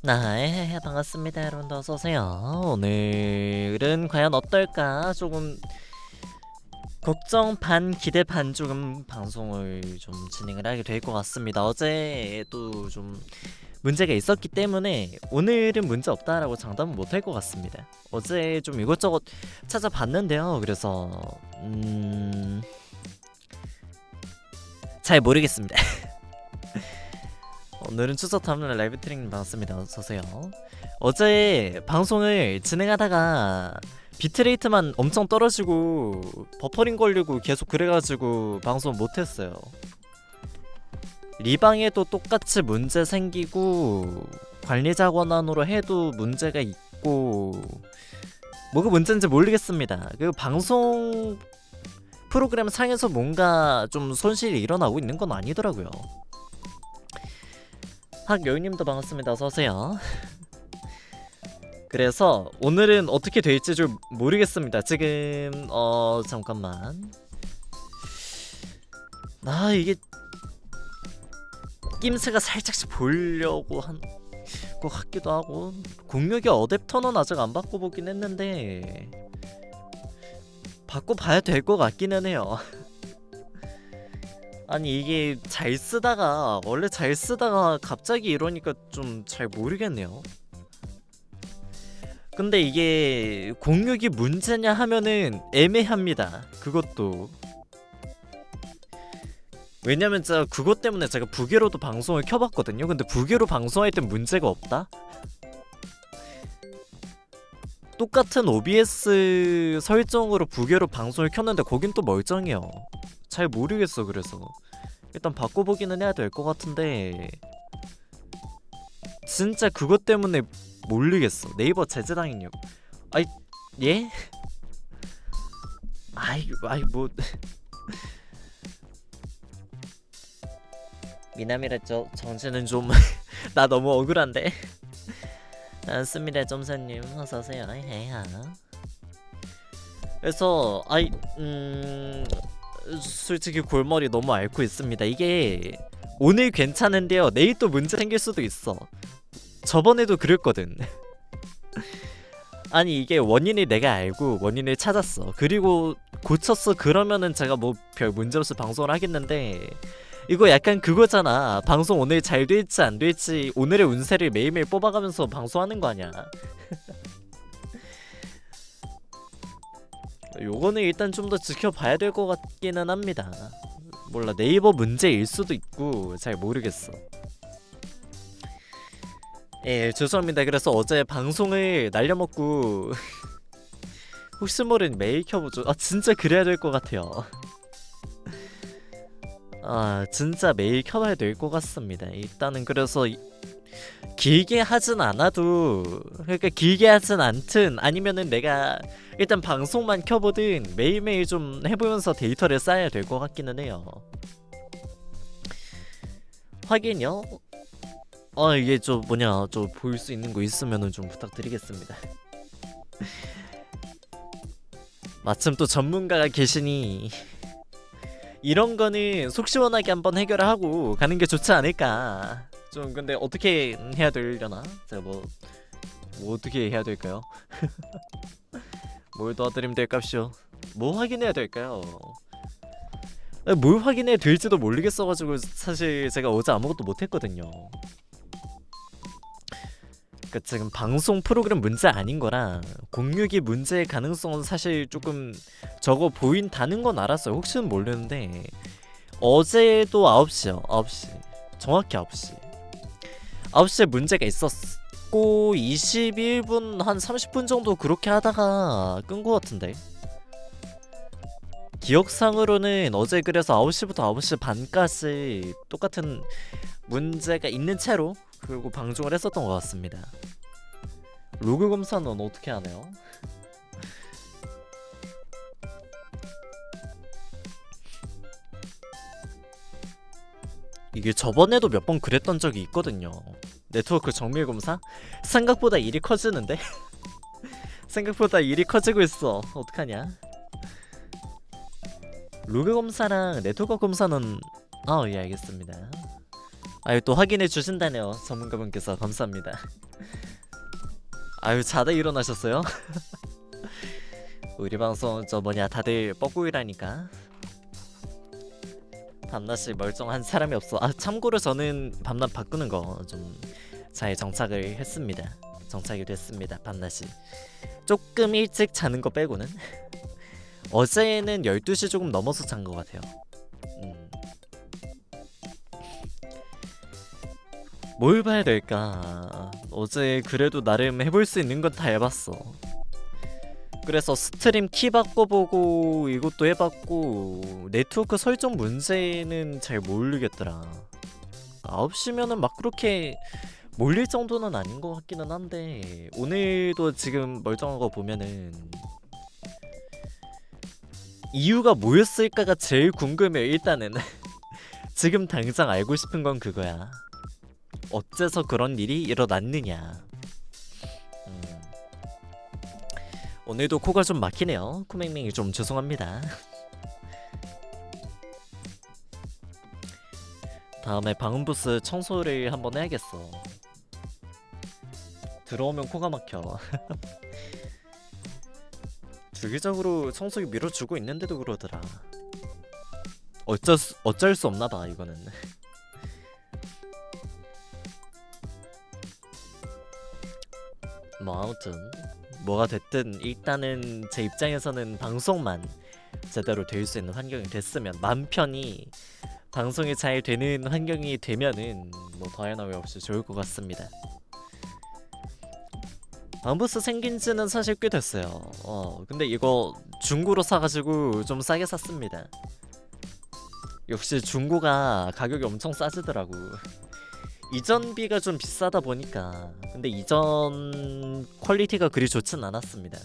네, 반갑습니다. 여러분들 어서오세요. 오늘은 과연 어떨까? 조금 걱정 반 기대 반 조금 방송을 좀 진행을 하게 될 것 같습니다. 어제도 좀 문제가 있었기 때문에 오늘은 문제 없다라고 장담은 못할 것 같습니다. 어제 좀 이것저것 찾아봤는데요. 그래서 잘 모르겠습니다. 오늘은 추석 다음날 라이브 트레이닝 받았습니다. 어서오세요. 어제 방송을 진행하다가 비트레이트만 엄청 떨어지고 버퍼링 걸리고 계속 그래가지고 방송 못했어요. 리방에도 똑같이 문제 생기고 관리자 권한으로 해도 문제가 있고 뭐가 문제인지 모르겠습니다. 그 방송 프로그램 상에서 뭔가 좀 손실이 일어나고 있는 건 아니더라고요. 학여우님도 반갑습니다. 어서오세요. 그래서 오늘은 어떻게 될지 좀 모르겠습니다. 지금 잠깐만. 이게 낌새가 살짝씩 보려고 한 것 같기도 하고. 공유기 어댑터는 아직 안 바꿔보긴 했는데 바꿔봐야 될 것 같기는 해요. 아니 이게 잘 쓰다가 원래 잘 쓰다가 갑자기 이러니까 좀 잘 모르겠네요. 근데 이게 공유기 문제냐 하면은 애매합니다. 그것도 왜냐면 제가 그것 때문에 제가 부계로도 방송을 켜봤거든요. 근데 부계로 방송할 땐 문제가 없다? 똑같은 OBS 설정으로 부계로 방송을 켰는데 거긴 또 멀쩡해요. 잘 모르겠어. 그래서 일단 바꿔보기는 해야 될 것 같은데 진짜 그것 때문에 모르겠어. 네이버 제재당했냐고. 아이 예? 아이 뭐 미남이라 정신은 좀 나 너무 억울한데. 안습니다 점사님 어서오세요. 헤이하. 그래서 솔직히 골머리 너무 앓고 있습니다. 이게 오늘 괜찮은데요 내일 또 문제 생길 수도 있어. 저번에도 그랬거든. 아니 이게 원인을 내가 알고 원인을 찾았어. 그리고 고쳤어. 그러면은 제가 뭐 별 문제 없이 방송을 하겠는데 이거 약간 그거잖아. 방송 오늘 잘 될지 안 될지 오늘의 운세를 매일매일 뽑아가면서 방송하는 거 아니야. 요거는 일단 좀 더 지켜봐야 될 것 같기는 합니다. 몰라 네이버 문제일 수도 있고 잘 모르겠어. 예 죄송합니다. 그래서 어제 방송을 날려먹고 혹시 모르니 매일 켜보죠. 진짜 그래야 될 것 같아요. 진짜 매일 켜봐야 될 것 같습니다. 일단은 그래서 길게 하진 않아도, 그러니까 길게 하진 않든 아니면은 내가 일단 방송만 켜보든 매일매일 좀 해보면서 데이터를 쌓아야 될 것 같기는 해요. 확인요? 이게 저 볼 수 있는 거 있으면은 좀 부탁드리겠습니다. 마침 또 전문가가 계시니 이런 거는 속 시원하게 한번 해결하고 가는 게 좋지 않을까. 좀 근데 어떻게 해야 되려나? 제가 뭐 어떻게 해야 될까요? 뭘 도와드리면 될까쇼? 뭐 확인해야 될까요? 뭘 확인해야 될지도 모르겠어가지고 사실 제가 어제 아무것도 못했거든요. 그러니까 지금 방송 프로그램 문제 아닌 거랑 공유기 문제의 가능성은 사실 조금 적어 보인다는 건 알았어요. 혹시는 모르는데 어제도 9시요. 9시. 정확히 9시. 9시에 문제가 있었고 21분 한 30분 정도 그렇게 하다가 끈 거 같은데. 기억상으로는 어제 그래서 9시부터 9시 반까지 똑같은 문제가 있는 채로 그리고 방송을 했었던 것 같습니다. 로그 검사는 어떻게 하나요? 이게 저번에도 몇 번 그랬던 적이 있거든요. 네트워크 정밀 검사? 생각보다 일이 커지는데? 생각보다 일이 커지고 있어. 어떡하냐? 로그 검사랑 네트워크 검사는 예 알겠습니다. 아유 또 확인해 주신다네요. 전문가분께서 감사합니다. 아유 자다 일어나셨어요? 우리 방송 저 뭐냐 다들 뻐꾸이라니까 밤낮이 멀쩡한 사람이 없어. 참고로 저는 밤낮 바꾸는 거 좀 잘 정착을 했습니다. 정착이 됐습니다. 밤낮이 조금 일찍 자는 거 빼고는. 어제는 12시 조금 넘어서 잔 것 같아요. 뭘 봐야 될까? 어제 그래도 나름 해볼 수 있는 건 다 해봤어. 그래서 스트림 키 바꿔보고 이것도 해봤고 네트워크 설정 문제는 잘 모르겠더라. 9시면은 막 그렇게 몰릴 정도는 아닌 것 같기는 한데 오늘도 지금 멀쩡한 거 보면은 이유가 뭐였을까가 제일 궁금해요. 일단은 지금 당장 알고 싶은 건 그거야. 어째서 그런 일이 일어났느냐. 오늘도 코가 좀 막히네요. 코맹맹이 좀 죄송합니다. 다음에 방음부스 청소를 한번 해야겠어. 들어오면 코가 막혀. 주기적으로 청소기 밀어주고 있는데도 그러더라. 어쩔 수 없나봐 이거는. 뭐 아무튼 뭐가 됐든 일단은 제 입장에서는 방송만 제대로 될 수 있는 환경이 됐으면 맘 편히 방송이 잘 되는 환경이 되면은 뭐 더해나 왜 없이 좋을 것 같습니다. 방부스 생긴지는 사실 꽤 됐어요. 근데 이거 중고로 사가지고 좀 싸게 샀습니다. 역시 중고가 가격이 엄청 싸지더라고. 이전비가 좀 비싸다 보니까. 근데 이전 퀄리티가 그리 좋진 않았습니다.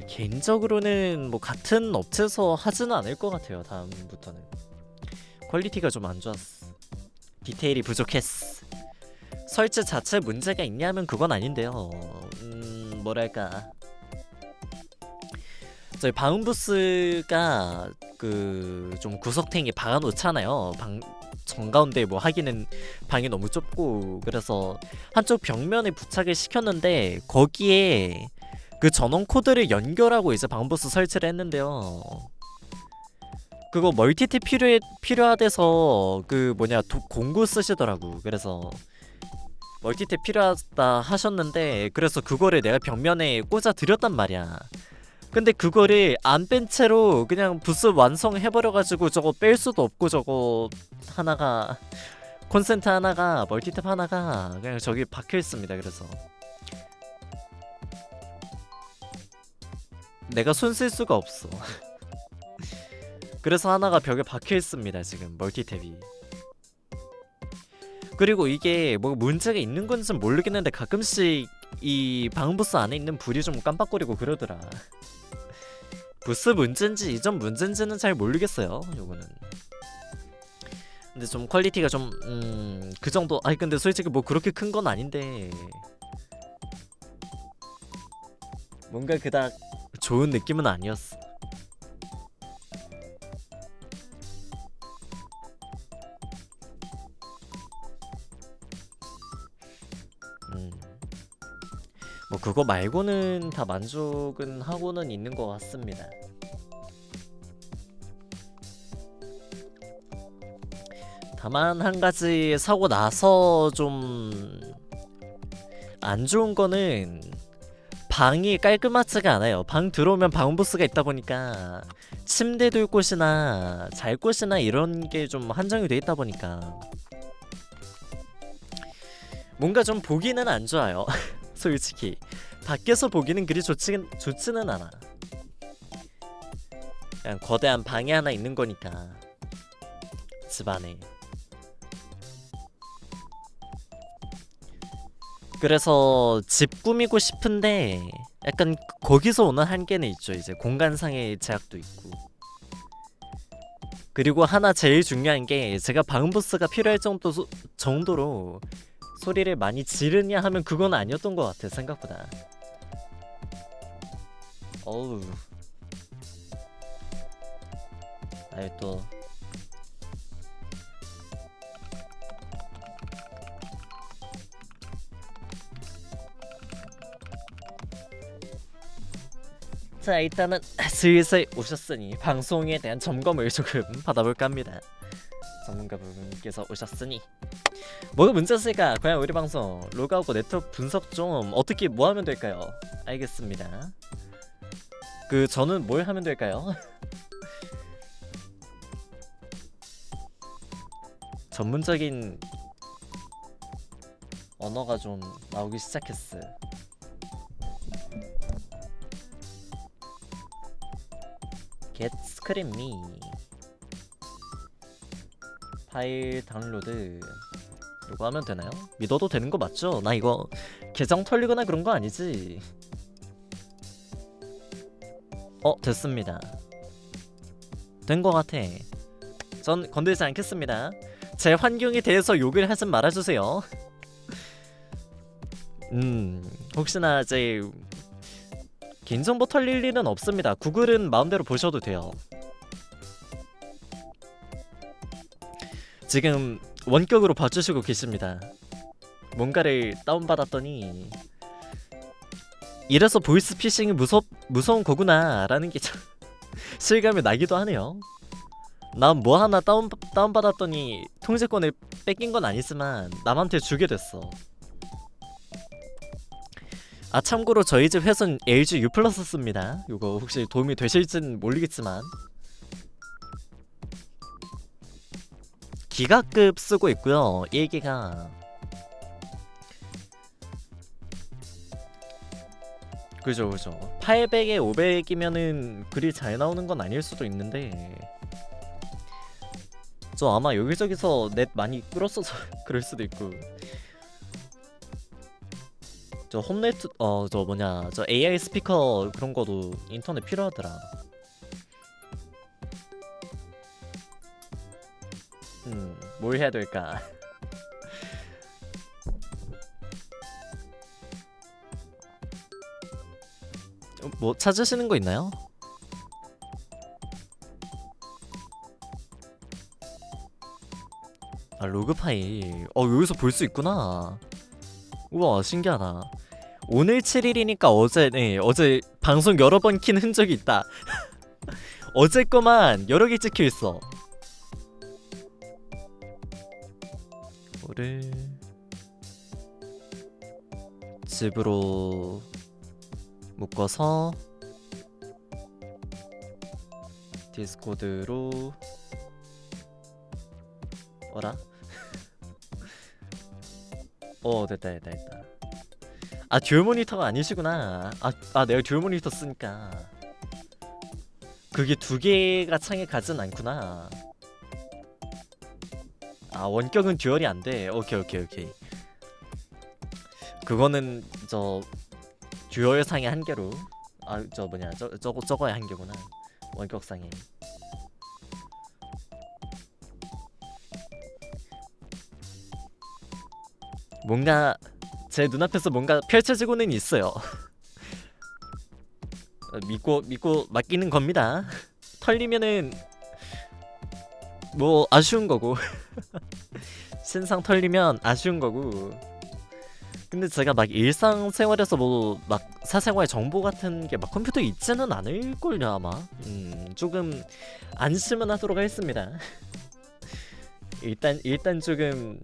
개인적으로는 뭐 같은 업체에서 하지는 않을 것 같아요. 다음부터는 퀄리티가 좀 안 좋았어. 디테일이 부족했어. 설치 자체 문제가 있냐면 그건 아닌데요. 뭐랄까, 저희 방음부스가 그 좀 구석탱이 박아놓잖아요. 방 정가운데 뭐 하기는 방이 너무 좁고, 그래서 한쪽 벽면에 부착을 시켰는데 거기에 그 전원 코드를 연결하고 이제 방음부스 설치를 했는데요. 그거 멀티탭 필요하대서 그 뭐냐 공구 쓰시더라고. 그래서 멀티탭 필요하다 하셨는데, 그래서 그거를 내가 벽면에 꽂아 드렸단 말이야. 근데 그거를 안 뺀 채로 그냥 부스 완성해버려가지고 저거 뺄 수도 없고, 저거 하나가 콘센트 하나가 멀티탭 하나가 그냥 저기 박혀있습니다. 그래서 내가 손 쓸 수가 없어. 그래서 하나가 벽에 박혀있습니다. 지금 멀티탭이. 그리고 이게 뭐 문제가 있는 건지는 모르겠는데 가끔씩 이 방음부스 안에 있는 불이 좀 깜빡거리고 그러더라. 부스 문제인지 이전 문제인지는 잘 모르겠어요. 요거는. 근데 좀 퀄리티가 좀 그 정도. 아니 근데 솔직히 뭐 그렇게 큰 건 아닌데 뭔가 그닥 좋은 느낌은 아니었어. 뭐 그거 말고는 다 만족은 하고는 있는 것 같습니다. 다만 한 가지 사고 나서 좀 안 좋은 거는 방이 깔끔하지가 않아요. 방 들어오면 방음부스가 있다 보니까 침대 둘 곳이나 잘 곳이나 이런 게 좀 한정이 돼 있다 보니까 뭔가 좀 보기는 안 좋아요. 솔직히 밖에서 보기는 그리 좋지는 않아. 그냥 거대한 방이 하나 있는 거니까 집 안에. 그래서 집 꾸미고 싶은데 약간 거기서 오는 한계는 있죠. 이제 공간상의 제약도 있고. 그리고 하나 제일 중요한 게 제가 방음부스가 필요할 정도로 소리를 많이 지르냐 하면 그건 아니었던 것 같아. 생각보다. 어우. 아유 또 자, 일단은 슬슬 오셨으니 방송에 대한 점검을 조금 받아볼까 합니다. 전문가분께서 오셨으니 뭐가 문제였을까? 과연 우리 방송 로그아웃 네트워크 분석 좀 어떻게 뭐 하면 될까요? 알겠습니다. 저는 뭘 하면 될까요? 전문적인 언어가 좀 나오기 시작했어. get screen me 파일 다운로드 이거 하면 되나요? 믿어도 되는 거 맞죠? 나 이거 계정 털리거나 그런 거 아니지? 됐습니다. 된 거 같아. 전 건들지 않겠습니다. 제 환경에 대해서 욕을 하진 말아주세요. 혹시나 제 개인정보 털릴 일은 없습니다. 구글은 마음대로 보셔도 돼요. 지금 원격으로 봐주시고 계십니다. 뭔가를 다운받았더니 이래서 보이스피싱이 무서운 거구나 라는 게 참 실감이 나기도 하네요. 난 뭐 하나 다운받았더니 통제권을 뺏긴 건 아니지만 남한테 주게 됐어. 아 참고로 저희 집 회선 LG U 플러스 씁니다. 이거 혹시 도움이 되실진 모르겠지만 기가급 쓰고 있고요. 1기가 그죠 800에 500이면은 그리 잘 나오는 건 아닐 수도 있는데 저 아마 여기저기서 넷 많이 끌었어서 그럴 수도 있고 저 홈네트 저 AI 스피커 그런 거도 인터넷 필요하더라. 뭘 해야 될까? 뭐 찾으시는 거 있나요? 아 로그 파일 여기서 볼 수 있구나. 우와 신기하다. 오늘 7일이니까 어제 방송 여러 번 킨 흔적이 있다. 어제 거만 여러 개 찍혀 있어. 이거를 집으로 묶어서 디스코드로 됐다. 아 듀얼 모니터가 아니시구나. 내가 듀얼 모니터 쓰니까 그게 두 개가 창에 가진 않구나. 아 원격은 듀얼이 안 돼. 오케이. 그거는 저 듀얼 상의 한계로 저거의 한계구나. 원격 상의. 뭔가 제 눈앞에서 뭔가 펼쳐지고는 있어요. 믿고 맡기는 겁니다. 털리면은 뭐 아쉬운 거고 신상 털리면 아쉬운 거고. 근데 제가 막 일상생활에서 뭐 막 사생활 정보 같은 게 막 컴퓨터에 있지는 않을걸요 아마. 조금 안심은 하도록 하겠습니다. 일단 조금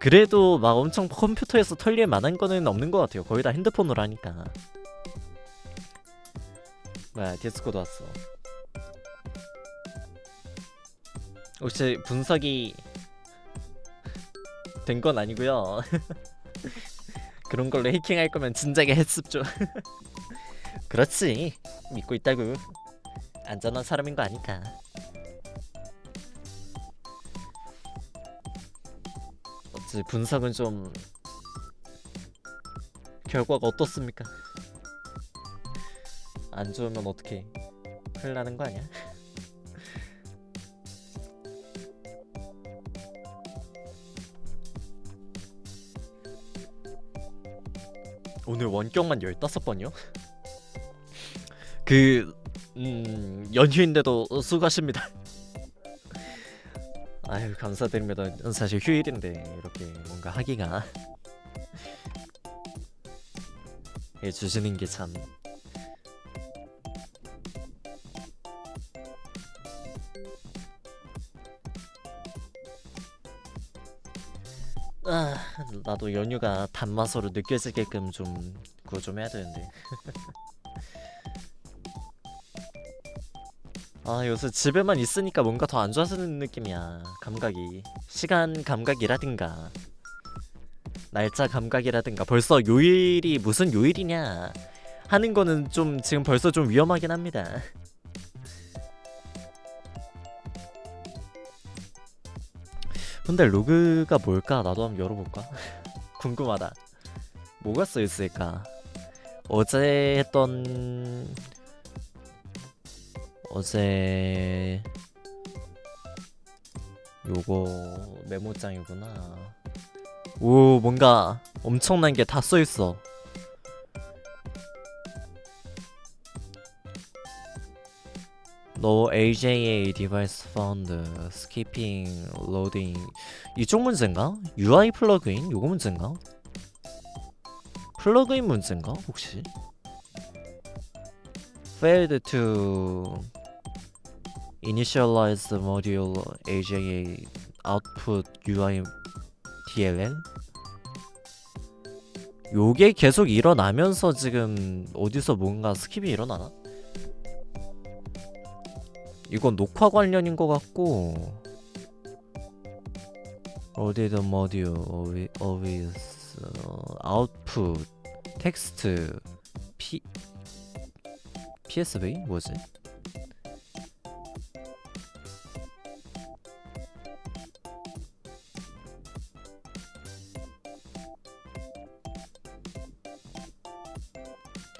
그래도 막 엄청 컴퓨터에서 털릴 만한 거는 없는 것 같아요. 거의 다 핸드폰으로 하니까. 뭐야, 디스코드 왔어. 혹시 분석이 된 건 아니고요. 그런 걸로 해킹할 거면 진작에 했습죠. 그렇지, 믿고 있다고. 안전한 사람인 거 아니까. 어찌 분석은 좀 결과가 어떻습니까? 안 좋으면 어떡해, 큰일 나는 거 아니야? 오늘 원격만 15번이요? 연휴인데도 수고하십니다. 아유, 감사드립니다. 사실 휴일인데 이렇게 뭔가 하기가 해주시는 게 참. 아, 나도 연휴가 단맛으로 느껴지게끔 좀 그거 좀 해야 되는데. 아, 요새 집에만 있으니까 뭔가 더 안 좋아지는 느낌이야. 감각이, 시간 감각이라든가 날짜 감각이라든가. 벌써 요일이 무슨 요일이냐 하는 거는 좀 지금 벌써 좀 위험하긴 합니다. 근데 로그가 뭘까? 나도 한번 열어볼까? 궁금하다. 뭐가 써있을까? 어제 했던, 어제 요거 메모장이구나. 오, 뭔가 엄청난 게 다 써있어. No AJA device found, skipping, loading. 이쪽 문제인가? UI 플러그인? 요거 문제인가? 플러그인 문제인가? 혹시? Failed to initialize the module AJA output UI DLL? 요게 계속 일어나면서 지금 어디서 뭔가 스킵이 일어나나? 이건 녹화 관련인 것 같고. 어디 the module always output 텍스트 PSV? 뭐지?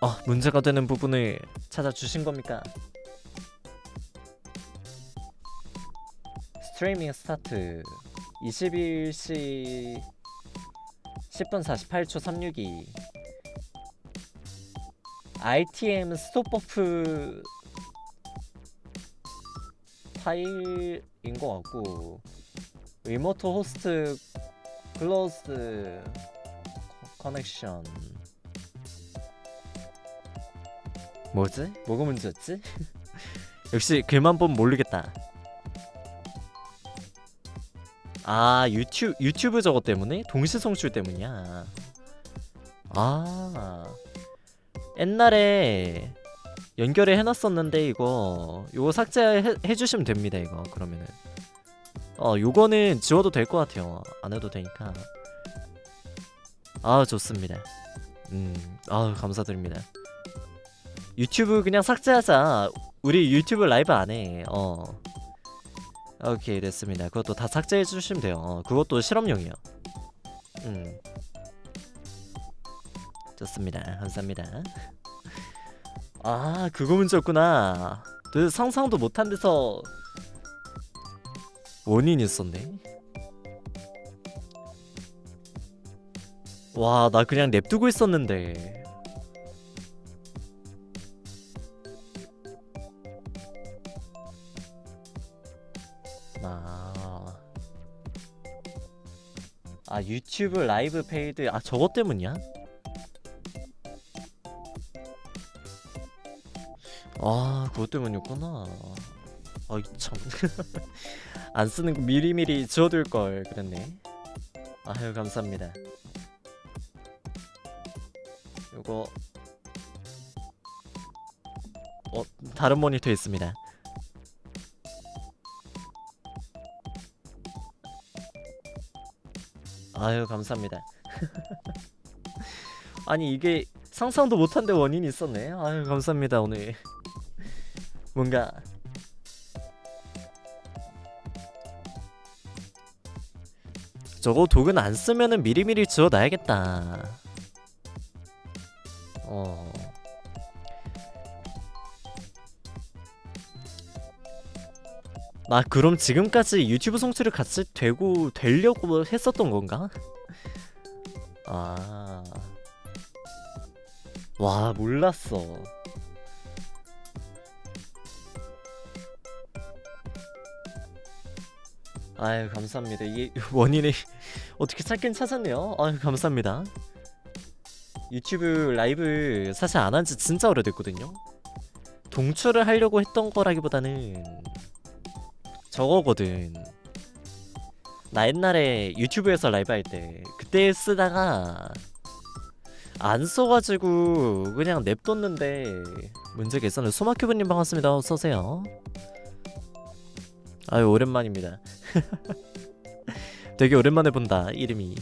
아, 문제가 되는 부분을 찾아주신 겁니까? 스트리밍 스타트 21시 10분 48초 362. RTM 스톱버프 파일인 것 같고, 리모트 호스트 클로즈 커넥션. 뭐지? 뭐가 문제였지? 역시 글만 보면 모르겠다. 아, 유튜브 저거 때문에? 동시 송출 때문이야. 아, 옛날에 연결을 해놨었는데 요거 삭제해주시면 됩니다. 이거 그러면은 요거는 지워도 될 것 같아요. 안 해도 되니까. 아, 좋습니다. 아, 감사드립니다. 유튜브 그냥 삭제하자. 우리 유튜브 라이브 안 해. 오케이, 됐습니다. 그것도 다 삭제해 주시면 돼요. 그것도 실험용이요. 좋습니다. 감사합니다. 아, 그거 문제였구나. 상상도 못한 데서 원인이 있었네. 와, 나 그냥 냅두고 있었는데. 유튜브 라이브 페이드. 아, 저것 때문이야? 아, 그것 때문이었구나. 참. 안 쓰는 거 미리미리 지워둘 걸 그랬네. 아유 감사합니다. 요거 다른 모니터 있습니다. 아유 감사합니다. 아니 이게 상상도 못한 데 원인이 있었네. 아유 감사합니다. 오늘 뭔가 저거 독은 안 쓰면은 미리미리 지워놔야겠다. 나 그럼 지금까지 유튜브 송출을 같이 되려고 했었던 건가? 아, 와 몰랐어. 아유 감사합니다. 이게 원인이 어떻게 찾긴 찾았네요. 아유 감사합니다. 유튜브 라이브 사실 안 한 지 진짜 오래됐거든요. 동출을 하려고 했던 거라기보다는 저거거든. 나 옛날에 유튜브에서 라이브 할 때 그때 쓰다가 안 써가지고 그냥 냅뒀는데 문제가 있었네. 소마큐브님 반갑습니다. 어서오세요. 아유 오랜만입니다. 되게 오랜만에 본다 이름이.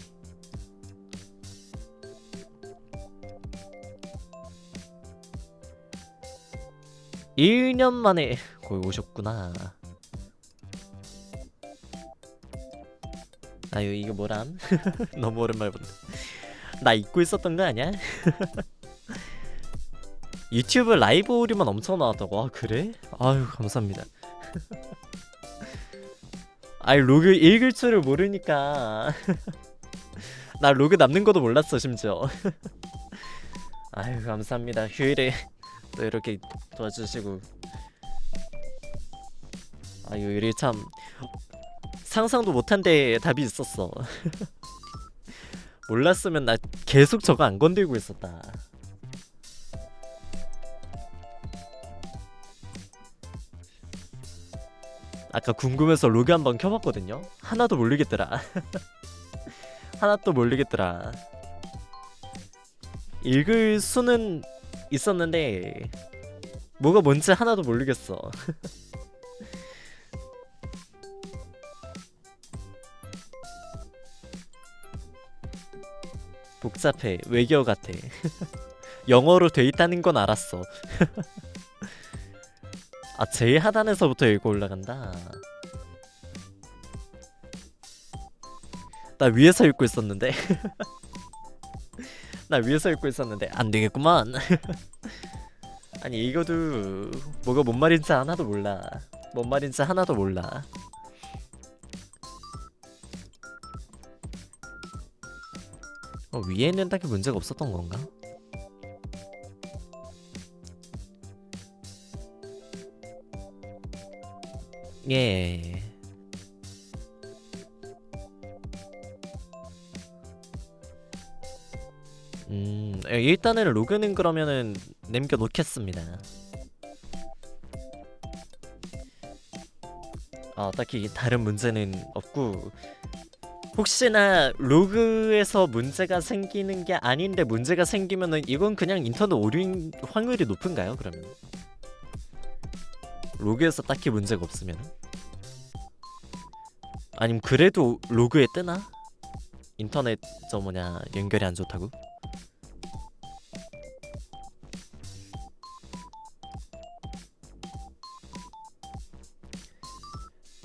일 년 만에 거의 오셨구나. 아유 이거 뭐람? 너무 오랜만에 본다. 나 잊고 있었던 거 아니야? 유튜브 라이브 오류만 엄청 나왔다고. 아 그래? 아유 감사합니다. 아이 로그 읽을 줄을 모르니까. 나 로그 남는 것도 몰랐어 심지어. 아유 감사합니다. 휴일에 또 이렇게 도와주시고. 아유 일이 참 상상도 못한데 답이 있었어. 몰랐으면 나 계속 저거 안 건들고 있었다. 아까 궁금해서 로그 한번 켜봤거든요. 하나도 모르겠더라. 하나도 모르겠더라. 읽을 수는 있었는데 뭐가 뭔지 하나도 모르겠어. 복잡해. 외계어 같아. 영어로 돼 있다는 건 알았어. 아 제일 하단에서부터 읽고 올라간다. 나 위에서 읽고 있었는데. 나 위에서 읽고 있었는데 안 되겠구만. 아니 이거도 뭐가 뭔 말인지 하나도 몰라. 뭔 말인지 하나도 몰라. 위에는 딱히 문제가 없었던 건가? 예. 일단은 로그는 그러면은 남겨놓겠습니다. 딱히 다른 문제는 없고, 혹시나 로그에서 문제가 생기는 게 아닌데 문제가 생기면은 이건 그냥 인터넷 오류인 확률이 높은가요? 그러면 로그에서 딱히 문제가 없으면, 아니면 그래도 로그에 뜨나? 인터넷 연결이 안 좋다고?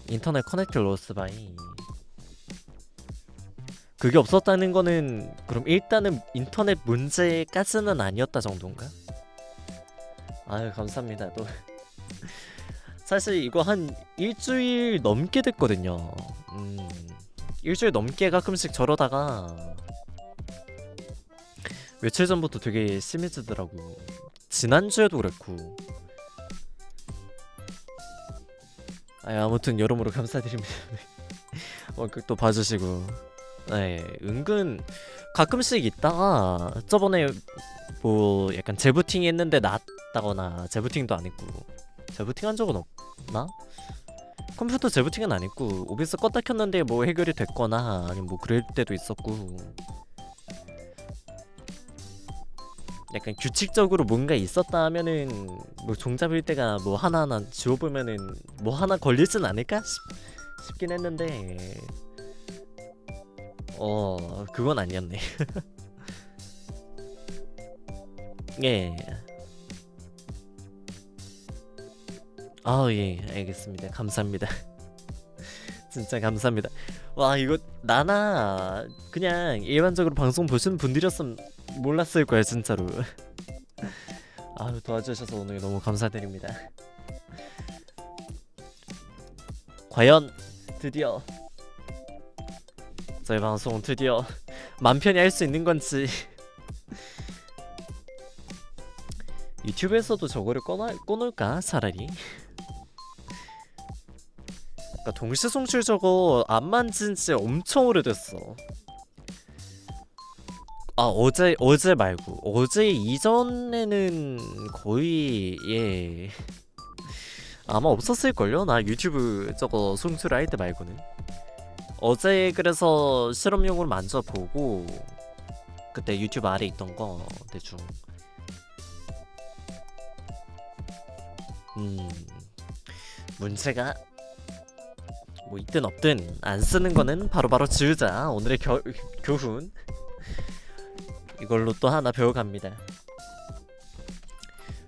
인터넷 커넥트 로스 바이. 그게 없었다는 거는 그럼 일단은 인터넷 문제까지는 아니었다 정도인가? 아유 감사합니다. 또 사실 이거 한 일주일 넘게 됐거든요. 일주일 넘게 가끔씩 저러다가 며칠 전부터 되게 심해지더라고. 지난주에도 그랬고. 아무튼 여러모로 감사드립니다. 또 봐주시고. 네, 은근 가끔씩 있다가 저번에 뭐 약간 재부팅 했는데 낫다거나, 재부팅도 안 했고, 재부팅 한 적은 없나? 컴퓨터 재부팅은 안 했고 OBS 껐다 켰는데 뭐 해결이 됐거나 아니면 뭐 그럴 때도 있었고 약간 규칙적으로 뭔가 있었다 하면은 뭐 종잡을 때가 뭐 하나하나 지워보면은 뭐 하나 걸리진 않을까 싶긴 했는데 그건 아니었네. 예. 예, 알겠습니다. 감사합니다. 진짜 감사합니다. 와, 이거 나나 그냥 일반적으로 방송 보시는 분들이었으면 몰랐을 거야, 진짜로. 아유, 도와주셔서 오늘 너무 감사드립니다. 과연 드디어 저희 방송 드디어 맘 편히 할 수 있는 건지. 유튜브에서도 저거를 꺼놓을까 차라리. 그러니까 동시 송출 저거 안 만진 지 엄청 오래됐어. 어제 말고 어제 이전에는 거의 아마 없었을걸요? 나 유튜브 저거 송출할 때 말고는. 어제 그래서 실험용으로 만져보고 그때 유튜브 아래 있던 거 대충 문제가 뭐 있든 없든 안 쓰는 거는 바로바로 지우자. 오늘의 교훈 이걸로 또 하나 배워갑니다.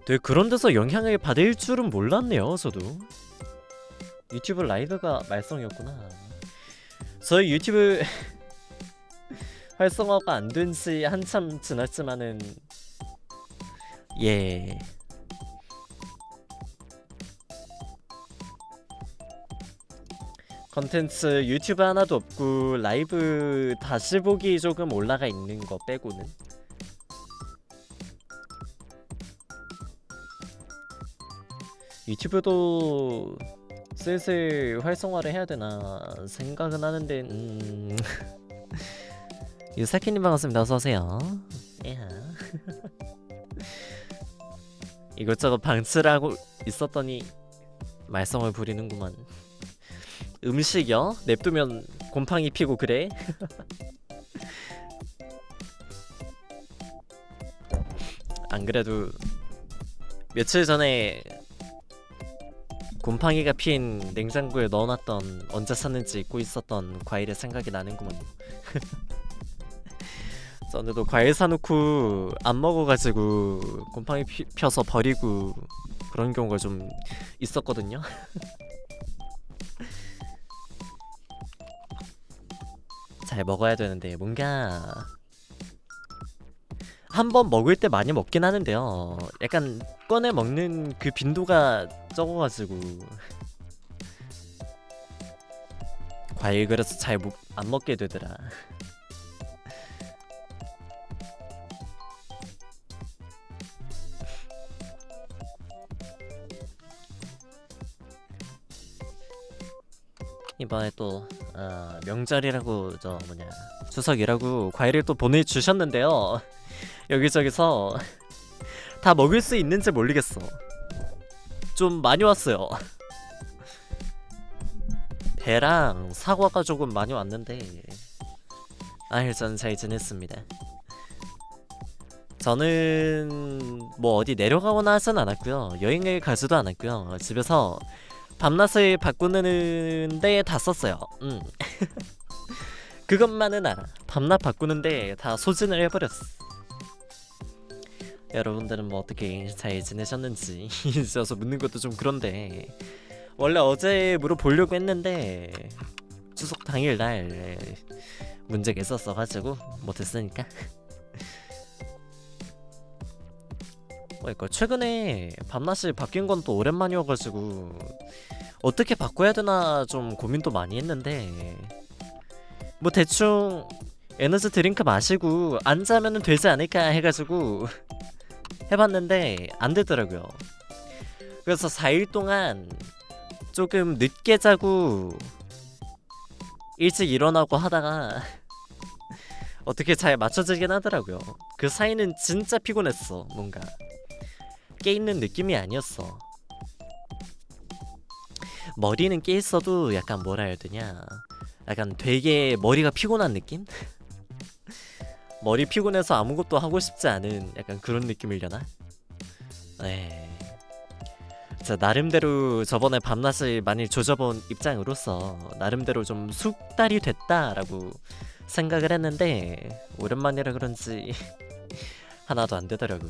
되게 그런 데서 영향을 받을 줄은 몰랐네요. 저도 유튜브 라이브가 말썽이었구나. 저희 유튜브 활성화가 안 된 지 한참 지났지만은 컨텐츠 유튜브 하나도 없고 라이브 다시 보기 조금 올라가 있는 거 빼고는 유튜브도 슬슬 활성화를 해야 되나 생각은 하는데 유사키님 반갑습니다. 어서오세요. 이것저것 방치를 하고 있었더니 말썽을 부리는구만. 음식이요? 냅두면 곰팡이 피고 그래? 안 그래도 며칠 전에 곰팡이가 핀 냉장고에 넣어놨던 언제 샀는지 잊고 있었던 과일의 생각이 나는구먼요. 전에도 과일 사놓고 안 먹어가지고 곰팡이 펴서 버리고 그런 경우가 좀 있었거든요. 잘 먹어야 되는데 뭔가 한번 먹을 때 많이 먹긴 하는데요. 약간 꺼내 먹는 그 빈도가 적어가지고 과일 그래서 잘 안 먹게 되더라. 이번에 또 명절이라고 추석이라고 과일을 또 보내주셨는데요. 여기저기서 다 먹을 수 있는지 모르겠어. 좀 많이 왔어요. 배랑 사과가 조금 많이 왔는데 저는 잘 지냈습니다. 저는 뭐 어디 내려가거나 하진 않았고요. 여행을 가지도 않았고요. 집에서 밤낮을 바꾸는데 다 썼어요. 그것만은 알아. 밤낮 바꾸는데 다 소진을 해버렸어. 여러분들은 뭐 어떻게 잘 지내셨는지 있어서 묻는 것도 좀 그런데 원래 어제 물어보려고 했는데 추석 당일날 문제가 있었어가지고 못했으니까. 최근에 밤낮이 바뀐 건 또 오랜만이어가지고 어떻게 바꿔야 되나 좀 고민도 많이 했는데 뭐 대충 에너지 드링크 마시고 안 자면은 되지 않을까 해가지고 해봤는데 안 되더라고요. 그래서 4일 동안 조금 늦게 자고 일찍 일어나고 하다가 어떻게 잘 맞춰지긴 하더라고요. 그 사이는 진짜 피곤했어. 뭔가 깨있는 느낌이 아니었어. 머리는 깨 있어도 약간 뭐라 해야 되냐, 약간 되게 머리가 피곤한 느낌? 머리 피곤해서 아무것도 하고 싶지 않은 약간 그런 느낌이려나? 네. 자, 나름대로 저번에 밤낮을 많이 조져본 입장으로서 나름대로 좀 숙달이 됐다라고 생각을 했는데 오랜만이라 그런지 하나도 안 되더라고.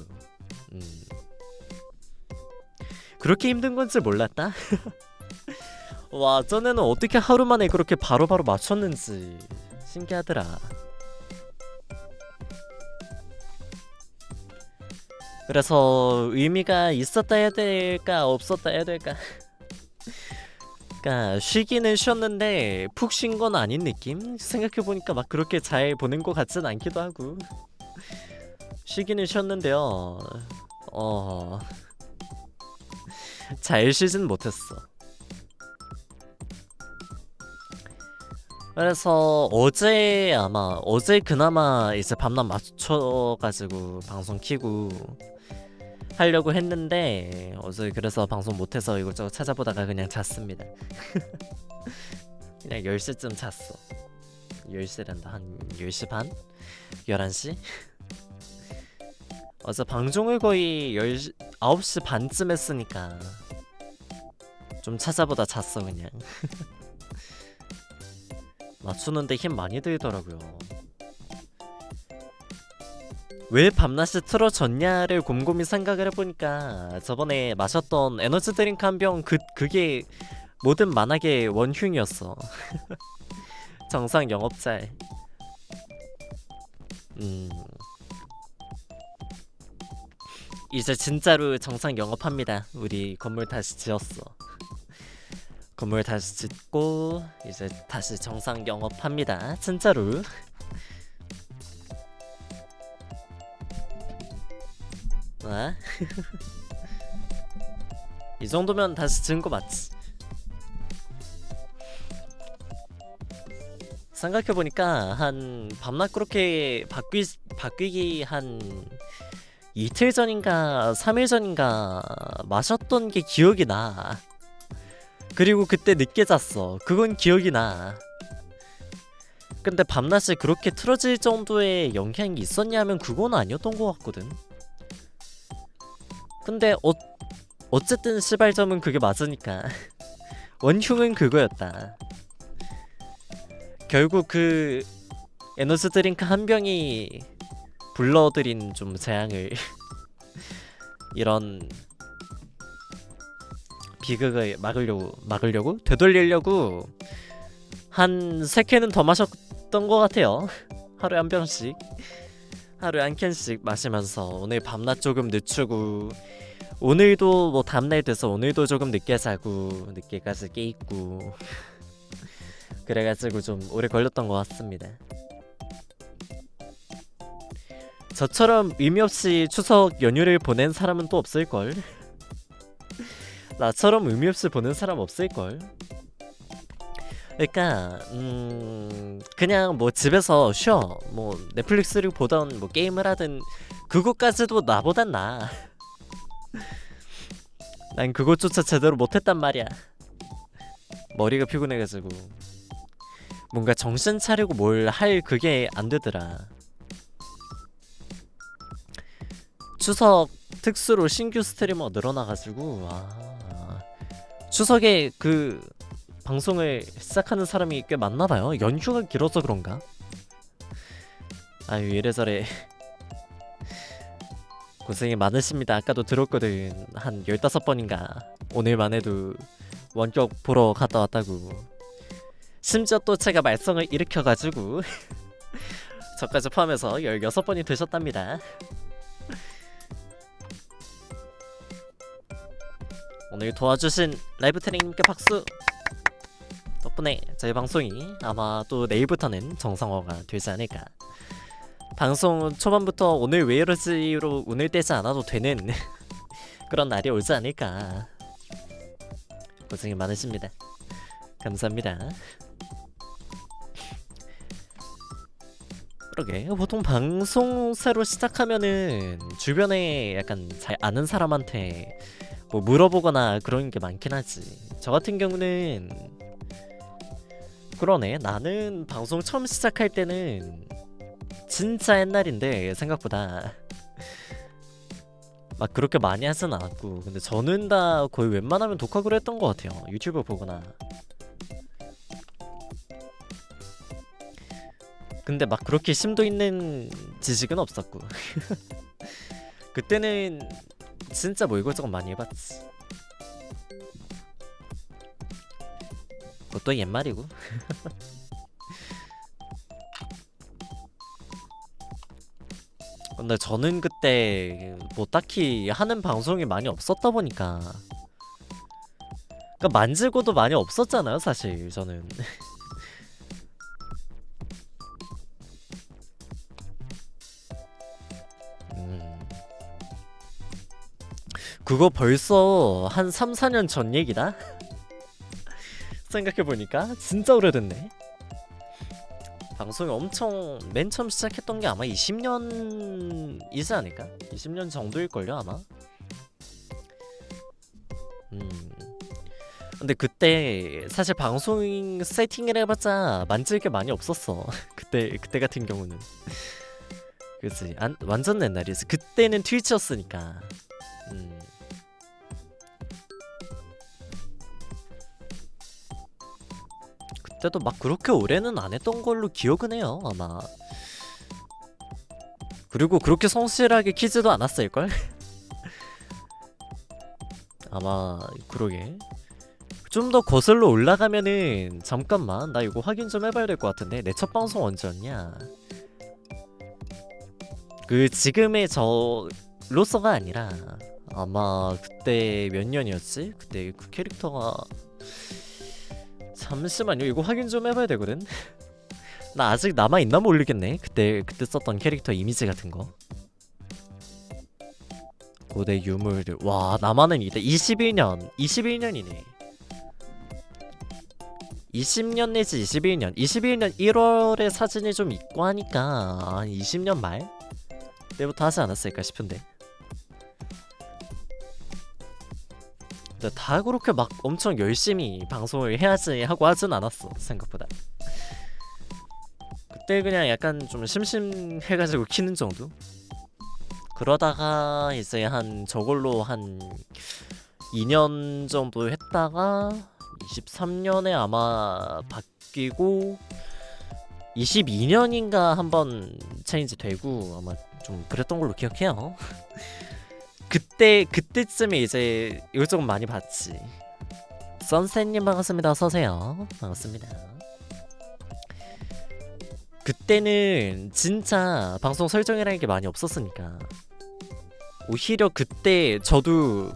그렇게 힘든 건지 몰랐다. 와, 전에는 어떻게 하루 만에 그렇게 바로바로 맞췄는지 신기하더라. 그래서 의미가 있었다 해야 될까 없었다 해야 될까. 그러니까 쉬기는 쉬었는데 푹 쉰 건 아닌 느낌? 생각해보니까 막 그렇게 잘 보낸 것 같진 않기도 하고. 쉬기는 쉬었는데요, 잘 쉬진 못했어. 그래서 어제 그나마 이제 밤낮 맞춰가지고 방송 키고 하려고 했는데 어제 그래서 방송 못해서 이것저것 찾아보다가 그냥 잤습니다. 그냥 10시쯤 잤어. 10시란다. 한 10시 반? 11시? 어제 방송을 거의 9시 반쯤 했으니까 좀 찾아보다 잤어 그냥. 맞추는데 힘 많이 들더라고요. 왜 밤낮이 틀어졌냐를 곰곰이 생각을 해보니까 저번에 마셨던 에너지 드링크 한 병 그게 모든 만악의 원흉이었어. 정상 영업잘. 이제 진짜로 정상 영업합니다. 우리 건물 다시 지었어. 건물 다시 짓고 이제 다시 정상 영업합니다. 진짜로. 아? 이 정도면 다시 지은 거 맞지? 생각해보니까 한 밤낮 그렇게 바뀌기 한 이틀 전인가 3일 전인가 마셨던 게 기억이 나. 그리고 그때 늦게 잤어. 그건 기억이 나. 근데 밤낮이 그렇게 틀어질 정도의 영향이 있었냐 하면 그건 아니었던 것 같거든. 근데 어쨌든 시발점은 그게 맞으니까. 원흉은 그거였다. 결국 그 에너지 드링크 한 병이 불러들인 좀 재앙을 이런 비극을 막으려고 되돌리려고 한 3캔은 더 마셨던 것 같아요. 하루에 한 병씩, 하루에 한 캔씩 마시면서 오늘 밤낮 조금 늦추고, 오늘도 뭐 다음날 돼서 오늘도 조금 늦게 자고 늦게까지 깨있고 그래가지고 좀 오래 걸렸던 것 같습니다. 저처럼 의미 없이 추석 연휴를 보낸 사람은 또 없을걸? 나처럼 의미 없이 보낸 사람 없을걸? 그러니까 그냥 뭐 집에서 쉬어, 뭐 넷플릭스를 보던 뭐 게임을 하든 그것까지도 나보단 나아. 난 그것조차 제대로 못했단 말이야. 머리가 피곤해가지고 뭔가 정신 차리고 뭘 할 그게 안 되더라. 추석 특수로 신규 스트리머 늘어나가지고 추석에 그 방송을 시작하는 사람이 꽤 많나봐요. 연휴가 길어서 그런가? 아유, 이래저래 고생이 많으십니다. 아까도 들었거든. 한 15번인가 오늘만 해도 원격 보러 갔다 왔다고. 심지어 또 제가 말썽을 일으켜가지고 저까지 포함해서 16번이 되셨답니다. 오늘 도와주신 라이브트레이님께 박수! 덕분에 저희 방송이 아마 또 내일부터는 정상화가 되지 않을까. 방송 초반부터 오늘 왜 이러지로 운을 떼지 않아도 되는 그런 날이 오지 않을까. 고생이 많으십니다. 감사합니다. 그러게, 보통 방송 새로 시작하면은 주변에 약간 잘 아는 사람한테 뭐 물어보거나 그런 게 많긴 하지. 저 같은 경우는 그러네. 나는 방송 처음 시작할 때는 진짜 옛날인데 생각보다 막 그렇게 많이 하진 않았고, 근데 저는 다 거의 웬만하면 독학으로 했던 것 같아요. 유튜브 보거나. 근데 막 그렇게 심도 있는 지식은 없었고 그때는 진짜 뭐 이것저것 많이 해봤지. 그것도 옛말이고. 근데 저는 그때 뭐 딱히 하는 방송이 많이 없었다 보니까, 그러니까 만지고도 많이 없었잖아요 사실 저는. 그거 벌써 한 3, 4년 전 얘기다? 생각해보니까 진짜 오래됐네. 방송이 엄청 맨 처음 시작했던 게 아마 20년이지 않을까? 20년 정도일걸요 아마? 근데 그때 사실 방송 세팅을 해봤자 만질 게 많이 없었어. 그때 같은 경우는. 그치? 완전 옛날이었어. 그때는 트위치였으니까. 그때도 막 그렇게 오래는 안 했던 걸로 기억은 해요 아마. 그리고 그렇게 성실하게 키지도 않았을걸? 아마. 그러게. 좀 더 거슬러 올라가면은, 잠깐만 나 이거 확인 좀 해봐야 될 것 같은데 내 첫 방송 언제였냐. 그 지금의 저로서가 아니라 아마 그때 몇 년이었지? 그때 그 캐릭터가, 잠시만요 이거 확인 좀 해봐야 되거든. 나 아직 남아있나 모르겠네. 그때 썼던 캐릭터 이미지 같은 거. 고대 유물들. 와 남아는 이때 21년이네. 20년 내지 21년 1월에 사진이 좀 있고 하니까 한 20년 말 때부터 하지 않았을까 싶은데. 근데 다 그렇게 막 엄청 열심히 방송을 해야지 하고 하진 않았어 생각보다. 그때 그냥 약간 좀 심심해가지고 키는 정도? 그러다가 이제 한 저걸로 한 2년 정도 했다가 23년에 아마 바뀌고 22년인가 한번 체인지 되고 아마 좀 그랬던 걸로 기억해요. 그때쯤에 이제 이것저것 많이 봤지. 선셋님 반갑습니다. 어서오세요. 반갑습니다. 그때는 진짜 방송 설정이라는 게 많이 없었으니까 오히려 그때 저도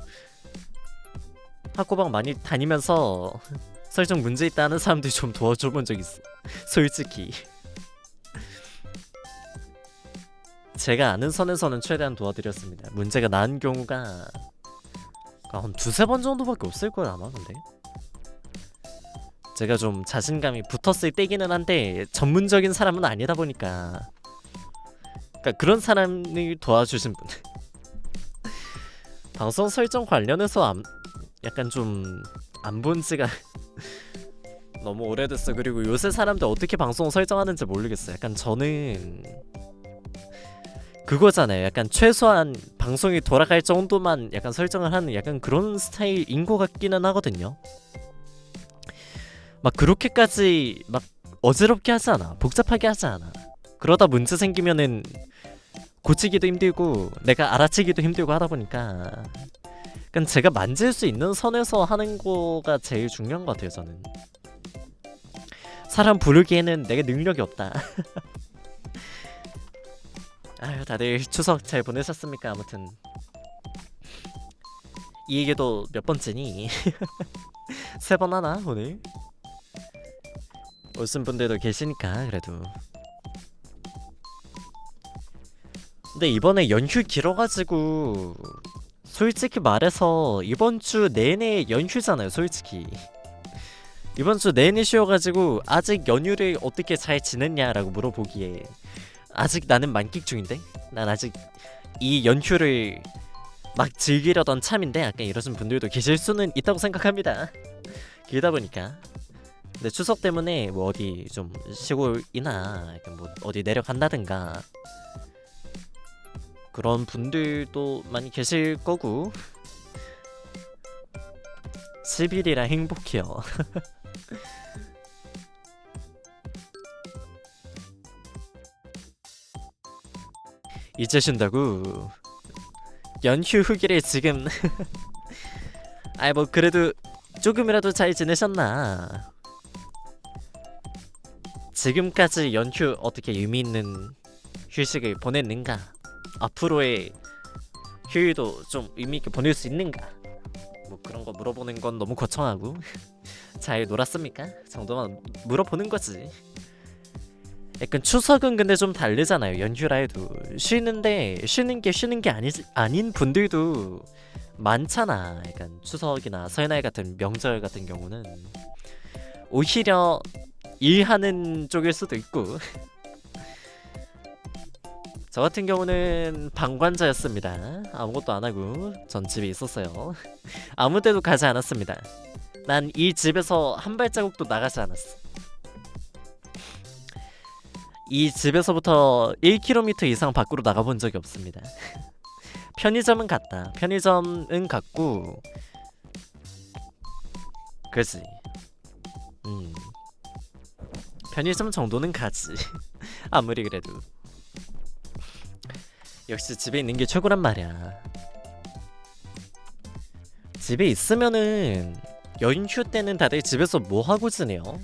학고방 많이 다니면서 설정 문제 있다는 사람들 좀 도와줘 본 적 있어. 솔직히 제가 아는 선에서는 최대한 도와드렸습니다. 문제가 난 경우가 한 두세 번 정도밖에 없을 거야 아마. 근데 제가 좀 자신감이 붙었을 때기는 한데 전문적인 사람은 아니다 보니까, 그러니까 그런 사람을 도와주신 분. 방송 설정 관련해서 약간 좀 안 본 지가 너무 오래됐어. 그리고 요새 사람들 어떻게 방송 설정하는지 모르겠어. 약간 저는 그거잖아요. 약간 최소한 방송이 돌아갈 정도만 약간 설정을 하는 약간 그런 스타일인 것 같기는 하거든요. 막 그렇게까지 막 어지럽게 하지 않아. 복잡하게 하지 않아. 그러다 문제 생기면은 고치기도 힘들고 내가 알아채기도 힘들고 하다 보니까, 그러니까 제가 만질 수 있는 선에서 하는 거가 제일 중요한 것 같아요 저는. 사람 부르기에는 내가 능력이 없다. 아유 다들 추석 잘 보내셨습니까? 아무튼 이 얘기도 몇 번째니? 3번 하나 오늘? 오신 분들도 계시니까 그래도. 근데 이번에 연휴 길어가지고 솔직히 말해서 이번 주 내내 연휴잖아요 솔직히. 이번 주 내내 쉬어가지고 아직 연휴를 어떻게 잘 지냈냐라고 물어보기에 아직 나는 만끽 중인데? 난 아직 이 연휴를 막 즐기려던 참인데 약간 이러신 분들도 계실 수는 있다고 생각합니다. 길다 보니까. 근데 추석 때문에 뭐 어디 좀 시골이나 약간 뭐 어디 내려간다든가 그런 분들도 많이 계실 거고 10일이라 행복해요. 이제 쉰다고 연휴 후기를 지금 아이 뭐 그래도 조금이라도 잘 지내셨나? 지금까지 연휴 어떻게 의미 있는 휴식을 보냈는가? 앞으로의 휴일도 좀 의미 있게 보낼 수 있는가? 뭐 그런 거 물어보는 건 너무 거창하고 잘 놀았습니까? 정도만 물어보는 거지. 약간 추석은 근데 좀 다르잖아요. 연휴라 해도 쉬는데 쉬는 게 아닌 분들도 많잖아. 약간 추석이나 설날 같은 명절 같은 경우는 오히려 일하는 쪽일 수도 있고 저 같은 경우는 방관자였습니다. 아무것도 안 하고 전 집에 있었어요. 아무 데도 가지 않았습니다. 난 이 집에서 한 발자국도 나가지 않았어. 이 집에서부터 1km 이상 밖으로 나가본 적이 없습니다. 편의점은 갔다. 편의점은 갔고 그지. 편의점 정도는 가지. 아무리 그래도 역시 집에 있는 게 최고란 말이야. 집에 있으면은 연휴 때는 다들 집에서 뭐 하고 지내요?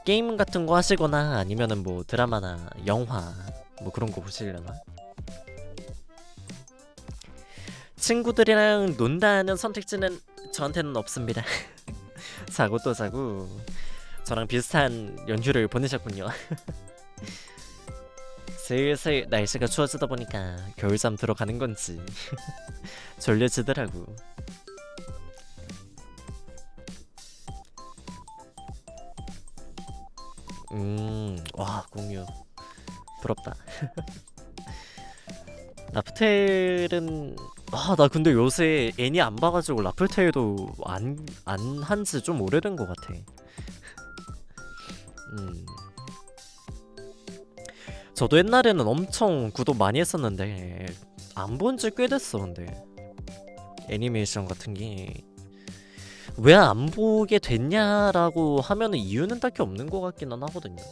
게임 같은 거 하시거나 아니면은 뭐 드라마나 영화 뭐 그런 거 보시려나? 친구들이랑 논다는 선택지는 저한테는 없습니다. 자고 또 자고 저랑 비슷한 연휴를 보내셨군요. 슬슬 날씨가 추워지다 보니까 겨울잠 들어가는 건지 졸려지더라고. 와 공유 부럽다. 라프텔은 나 근데 요새 애니 안 봐가지고 라프텔도 안 한지 좀 오래된 것 같아. 저도 옛날에는 엄청 구독 많이 했었는데 안 본 지 꽤 됐어. 근데 애니메이션 같은 게 왜 안 보게 됐냐라고 하면은 이유는 딱히 없는 것 같기는 하거든요.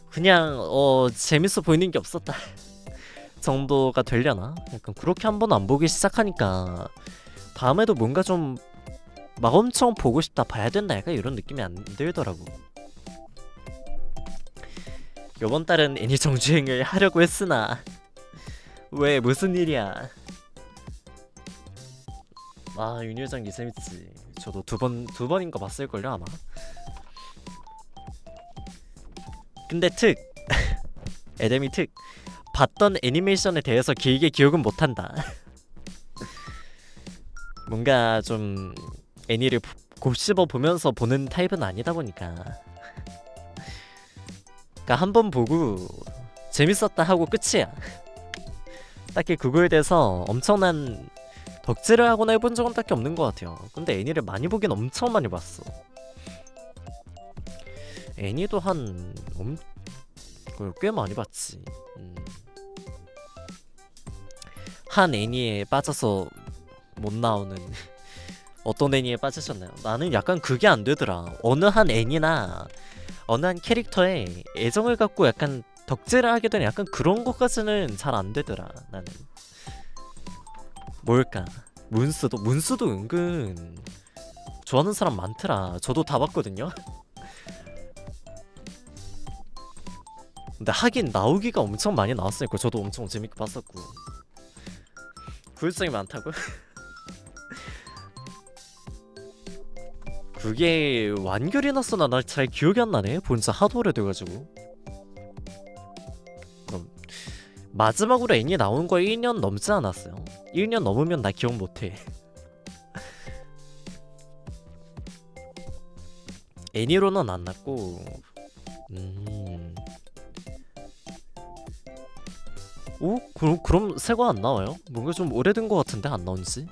그냥 재밌어 보이는 게 없었다 정도가 되려나? 약간 그렇게 한 번 안 보기 시작하니까 다음에도 뭔가 좀 막 엄청 보고 싶다 봐야 된다 약간 이런 느낌이 안 들더라고. 요번 달은 애니 정주행을 하려고 했으나 왜 무슨 일이야. 아 윤효정이 재밌지. 저도 두 번인가 봤을걸요 아마. 근데 특 에데미 특 봤던 애니메이션에 대해서 길게 기억은 못한다. 뭔가 좀 애니를 곱씹어 보면서 보는 타입은 아니다 보니까 그러니까 한 번 보고 재밌었다 하고 끝이야. 딱히 그거에 대해서 엄청난 덕질을 하거나 해본 적은 딱히 없는 것 같아요. 근데 애니를 많이 보긴 엄청 많이 봤어. 애니도 꽤 많이 봤지. 한 애니에 빠져서 못 나오는 어떤 애니에 빠지셨나요? 나는 약간 그게 안 되더라. 어느 한 애니나 어느 한 캐릭터에 애정을 갖고 약간 덕질을 하게 되는 약간 그런 것까지는 잘 안 되더라. 나는 뭘까? 문스도 은근 좋아하는 사람 많더라. 저도 다 봤거든요. 근데 하긴 나오기가 엄청 많이 나왔으니까 저도 엄청 재밌게 봤었고 구일성이 많다고? 그게 완결이 났으나 나 잘 기억이 안 나네. 본지 하도 오래돼가지고. 그럼 마지막으로 애니 나온 거 1년 넘지 않았어요. 1년 넘으면 나 기억 못해. 애니로는 안 났고 오? 그럼 새거 안 나와요? 뭔가 좀 오래된 거 같은데 안 나온지?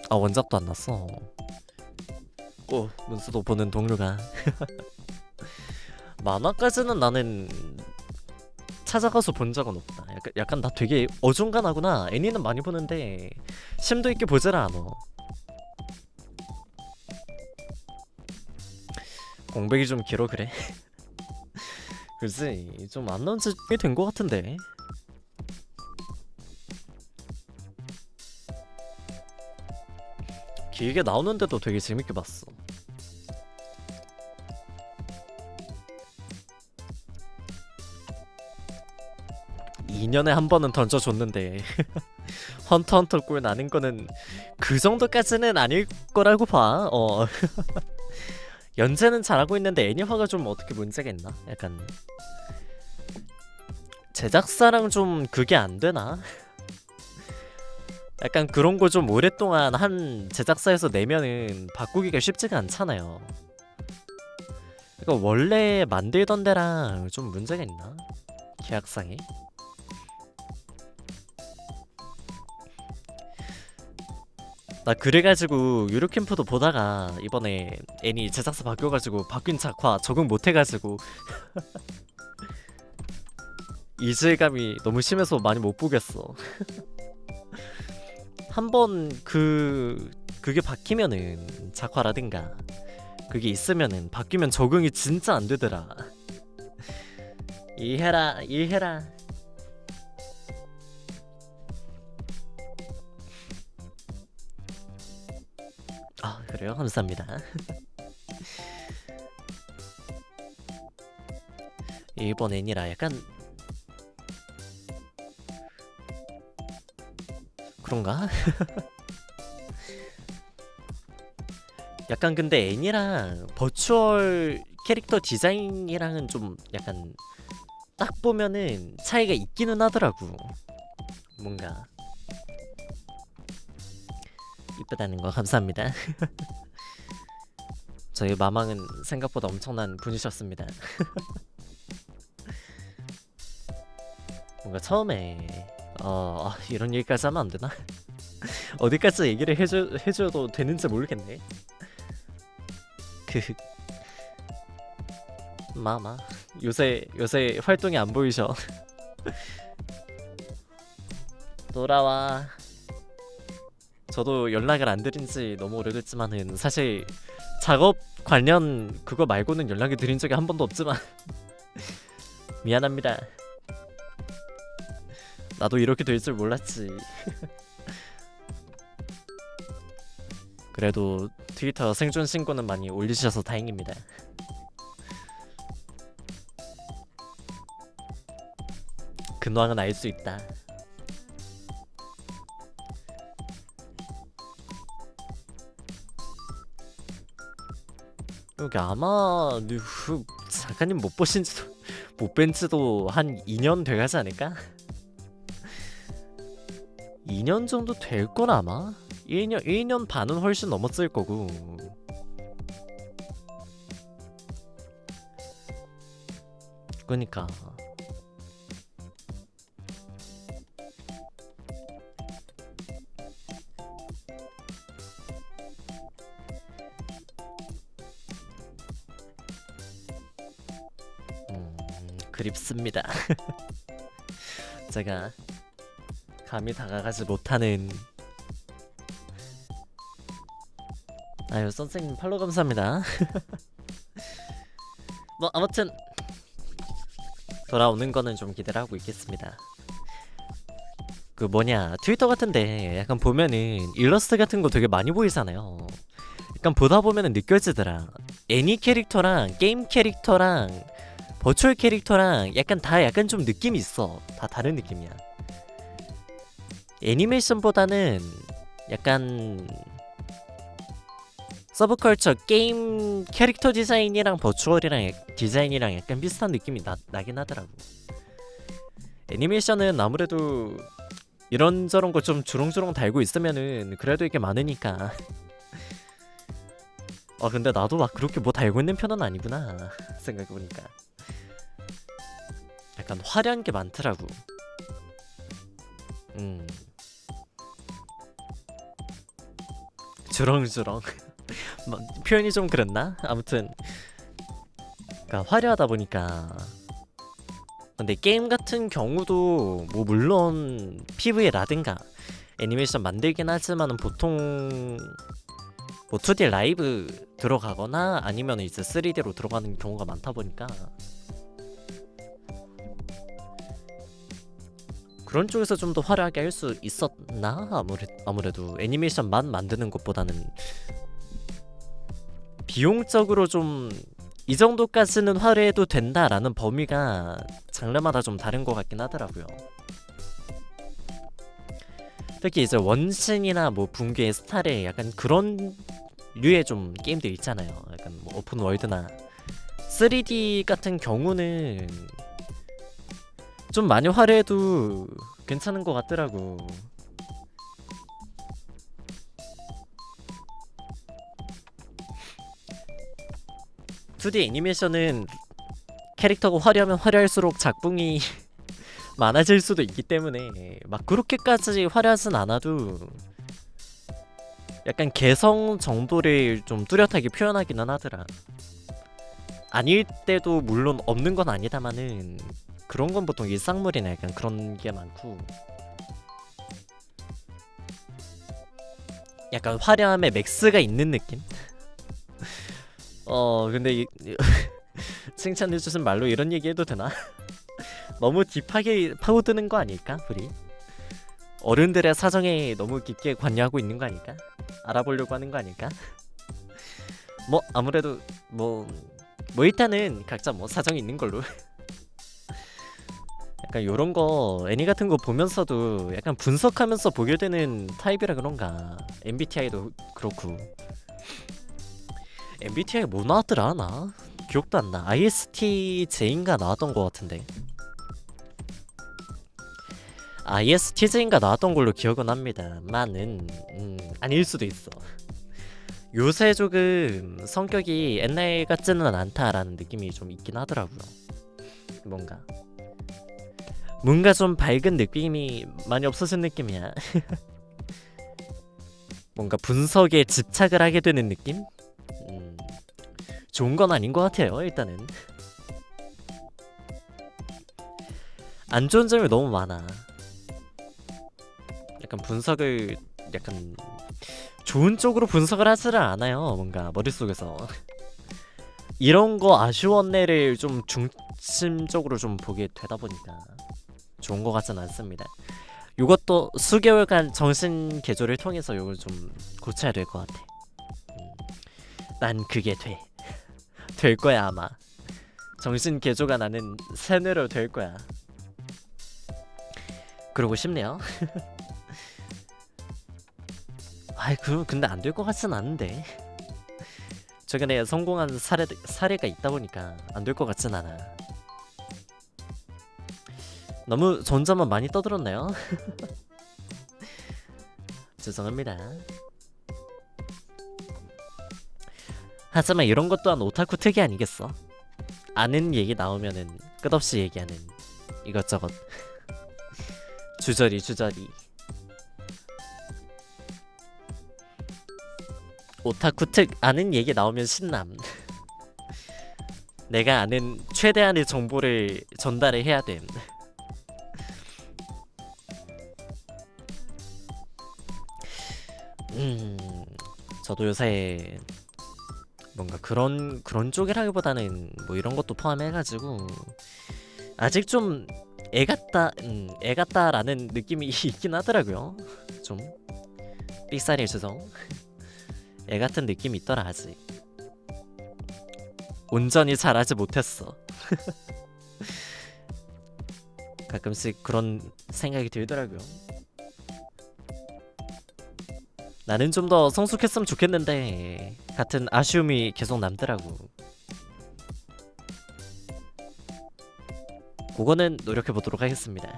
아 원작도 안 났어. 오 문수도 보는 동료가 만화까지는 나는 찾아가서 본 적은 없다. 약간 나 되게 어중간하구나. 애니는 많이 보는데 심도 있게 보질 않아. 공백이 좀 길어 그래? 그지? 좀 안 나온 지 꽤 된 거 같은데. 길게 나오는데도 되게 재밌게 봤어. 2년에 한 번은 던져줬는데 헌터 꿀 나는 거는 그 정도까지는 아닐 거라고 봐. 연재는 잘하고 있는데 애니화가 좀 어떻게 문제가 있나? 약간 제작사랑 좀 그게 안 되나? 약간 그런 거 좀 오랫동안 한 제작사에서 내면은 바꾸기가 쉽지가 않잖아요. 이거 원래 만들던 데랑 좀 문제가 있나? 계약상에? 나 그래가지고 유료캠프도 보다가 이번에 애니 제작사 바뀌어가지고 바뀐 작화 적응 못해가지고 이질감이 너무 심해서 많이 못 보겠어. 한번 그게 바뀌면은 작화라든가 그게 있으면은 바뀌면 적응이 진짜 안 되더라. 이해라. 아 그래요? 감사합니다. 일본 애니라 약간 그런가? 약간 근데 애니랑 버추얼 캐릭터 디자인이랑은 좀 약간 딱 보면은 차이가 있기는 하더라고. 뭔가 이쁘다는 거 감사합니다. 저희 마망은 생각보다 엄청난 분이셨습니다. 뭔가 처음에 이런 얘기까지 하면 안 되나? 어디까지 얘기를 해줘도 되는지 모르겠네. 그 마마 요새 활동이 안 보이셔. 돌아와. 저도 연락을 안 드린 지 너무 오래됐지만은 사실 작업 관련 그거 말고는 연락을 드린 적이 한 번도 없지만 미안합니다. 나도 이렇게 될 줄 몰랐지. 그래도 트위터 생존 신고는 많이 올리셔서 다행입니다. 근황은 알 수 있다. 여기 아마 작가님 못 보신지도 못 뵌지도 한 2년 돼가지 않을까? 2년 정도 될 건 아마? 1년 반은 훨씬 넘었을 거고. 그니까 그립습니다. 제가 감히 다가가지 못하는. 아유 선생님 팔로우 감사합니다. 뭐 아무튼 돌아오는 거는 좀 기대를 하고 있겠습니다. 그 뭐냐 트위터 같은데 약간 보면은 일러스트 같은 거 되게 많이 보이잖아요. 약간 보다 보면은 느껴지더라. 애니 캐릭터랑 게임 캐릭터랑 버추얼 캐릭터랑 약간 다 약간 좀 느낌이 있어. 다 다른 느낌이야. 애니메이션보다는 약간 서브컬처 게임 캐릭터 디자인이랑 버추얼이랑 디자인이랑 약간 비슷한 느낌이 나긴 하더라고. 애니메이션은 아무래도 이런저런 거 좀 주렁주렁 달고 있으면은 그래도 이게 많으니까. 근데 나도 막 그렇게 뭐 달고 있는 편은 아니구나 생각해보니까. 약간 화려한 게 많더라고. 음. 주렁주렁. 표현이 좀 그랬나? 아무튼 그러니까 화려하다 보니까. 근데 게임 같은 경우도 뭐 물론 PV라든가 애니메이션 만들긴 하지만은 보통 뭐 2D 라이브 들어가거나 아니면 이제 3D로 들어가는 경우가 많다 보니까 그런 쪽에서 좀 더 화려하게 할 수 있었나? 아무래도 애니메이션만 만드는 것보다는 비용적으로 좀 이 정도까지는 화려해도 된다라는 범위가 장르마다 좀 다른 것 같긴 하더라고요. 특히 이제 원신이나 뭐 붕괴의 스타레 약간 그런 류의 좀 게임들 있잖아요. 약간 뭐 오픈 월드나 3D 같은 경우는 좀 많이 화려해도 괜찮은 것 같더라고. 2D 애니메이션은 캐릭터가 화려하면 화려할수록 작품이 많아질 수도 있기 때문에 막 그렇게까지 화려하진 않아도 약간 개성 정도를 좀 뚜렷하게 표현하기는 하더라. 아닐 때도 물론 없는 건 아니다마는 그런 건 보통 일상물이나 약간 그런 게 많고 약간 화려함에 맥스가 있는 느낌? 근데 칭찬해주신 말로 이런 얘기 해도 되나? 너무 딥하게 파고드는 거 아닐까? 우리 어른들의 사정에 너무 깊게 관여하고 있는 거 아닐까? 알아보려고 하는 거 아닐까? 뭐 아무래도 뭐 일단은 각자 뭐 사정이 있는 걸로. 약간 요런 거 애니 같은 거 보면서도 약간 분석하면서 보게 되는 타입이라 그런가. MBTI도 그렇고. MBTI 뭐 나왔더라 나? 기억도 안 나. ISTJ인가 나왔던 거 같은데. ISTJ인가 나왔던 걸로 기억은 합니다. 많은 아닐 수도 있어. 요새 조금 성격이 옛날 같지는 않다라는 느낌이 좀 있긴 하더라고요. 뭔가 좀 밝은 느낌이 많이 없어진 느낌이야. 뭔가 분석에 집착을 하게 되는 느낌? 좋은 건 아닌 것 같아요. 일단은 안 좋은 점이 너무 많아. 약간 분석을 약간 좋은 쪽으로 분석을 하지를 않아요. 뭔가 머릿속에서 이런 거 아쉬웠네를 좀 중심적으로 좀 보게 되다 보니까 좋은 거 같진 않습니다. 요것도 수개월간 정신 개조를 통해서 요걸 좀 고쳐야 될 것 같아. 난 그게 될 거야 아마. 정신 개조가 나는 새뇌로 될 거야. 그러고 싶네요. 아이 근데 안 될 것 같진 않은데. 최근에 성공한 사례가 있다 보니까 안 될 것 같진 않아. 너무 전자만 많이 떠들었나요? 죄송합니다. 하지만 이런 것 또한 오타쿠 특이 아니겠어? 아는 얘기 나오면은 끝없이 얘기하는 이것저것. 주저리 오타쿠 특 아는 얘기 나오면 신남. 내가 아는 최대한의 정보를 전달을 해야 됨. 저도 요새 뭔가 그런 쪽이라기보다는 뭐 이런 것도 포함해가지고 아직 좀 애같다라는 느낌이 있긴 하더라고요. 좀 삑사리 주성. 애같은 느낌이 있더라 아직. 온전히 잘하지 못했어. 가끔씩 그런 생각이 들더라고요. 나는 좀 더 성숙했으면 좋겠는데 같은 아쉬움이 계속 남더라고. 그거는 노력해보도록 하겠습니다.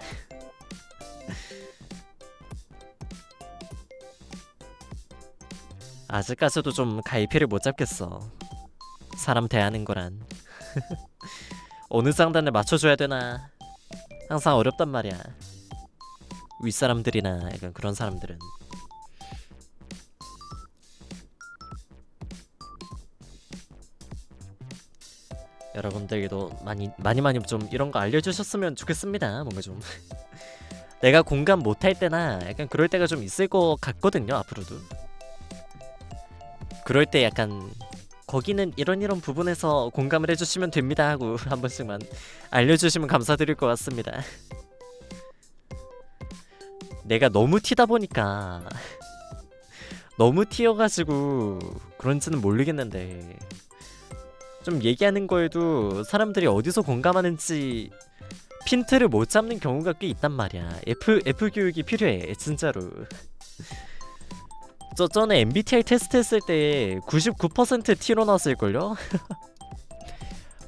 아직까지도 좀 갈피를 못 잡겠어. 사람 대하는 거란. 어느 장단을 맞춰줘야 되나 항상 어렵단 말이야. 윗사람들이나 약간 그런 사람들은. 여러분들도 많이 좀 이런 거 알려주셨으면 좋겠습니다. 뭔가 좀 내가 공감 못할 때나 약간 그럴 때가 좀 있을 것 같거든요. 앞으로도 그럴 때 약간 거기는 이런 부분에서 공감을 해주시면 됩니다 하고 한 번씩만 알려주시면 감사드릴 것 같습니다. 내가 너무 튀다 보니까 너무 튀어가지고 그런지는 모르겠는데 좀 얘기하는 거에도 사람들이 어디서 공감하는지 핀트를 못 잡는 경우가 꽤 있단 말이야. F 교육이 필요해 진짜로. 전에 MBTI 테스트 했을 때 99% T로 나왔을걸요?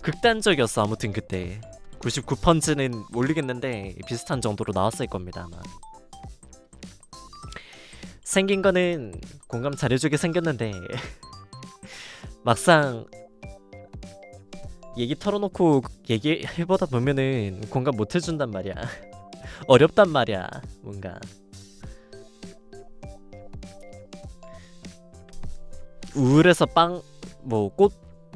극단적이었어. 아무튼 그때 99%는 모르겠는데 비슷한 정도로 나왔을 겁니다 아마. 생긴 거는 공감 잘해주게 생겼는데 막상 얘기 털어놓고 얘기해보다 보면은 공감 못 해준단 말이야. 어렵단 말이야 뭔가. 우울해서 꽃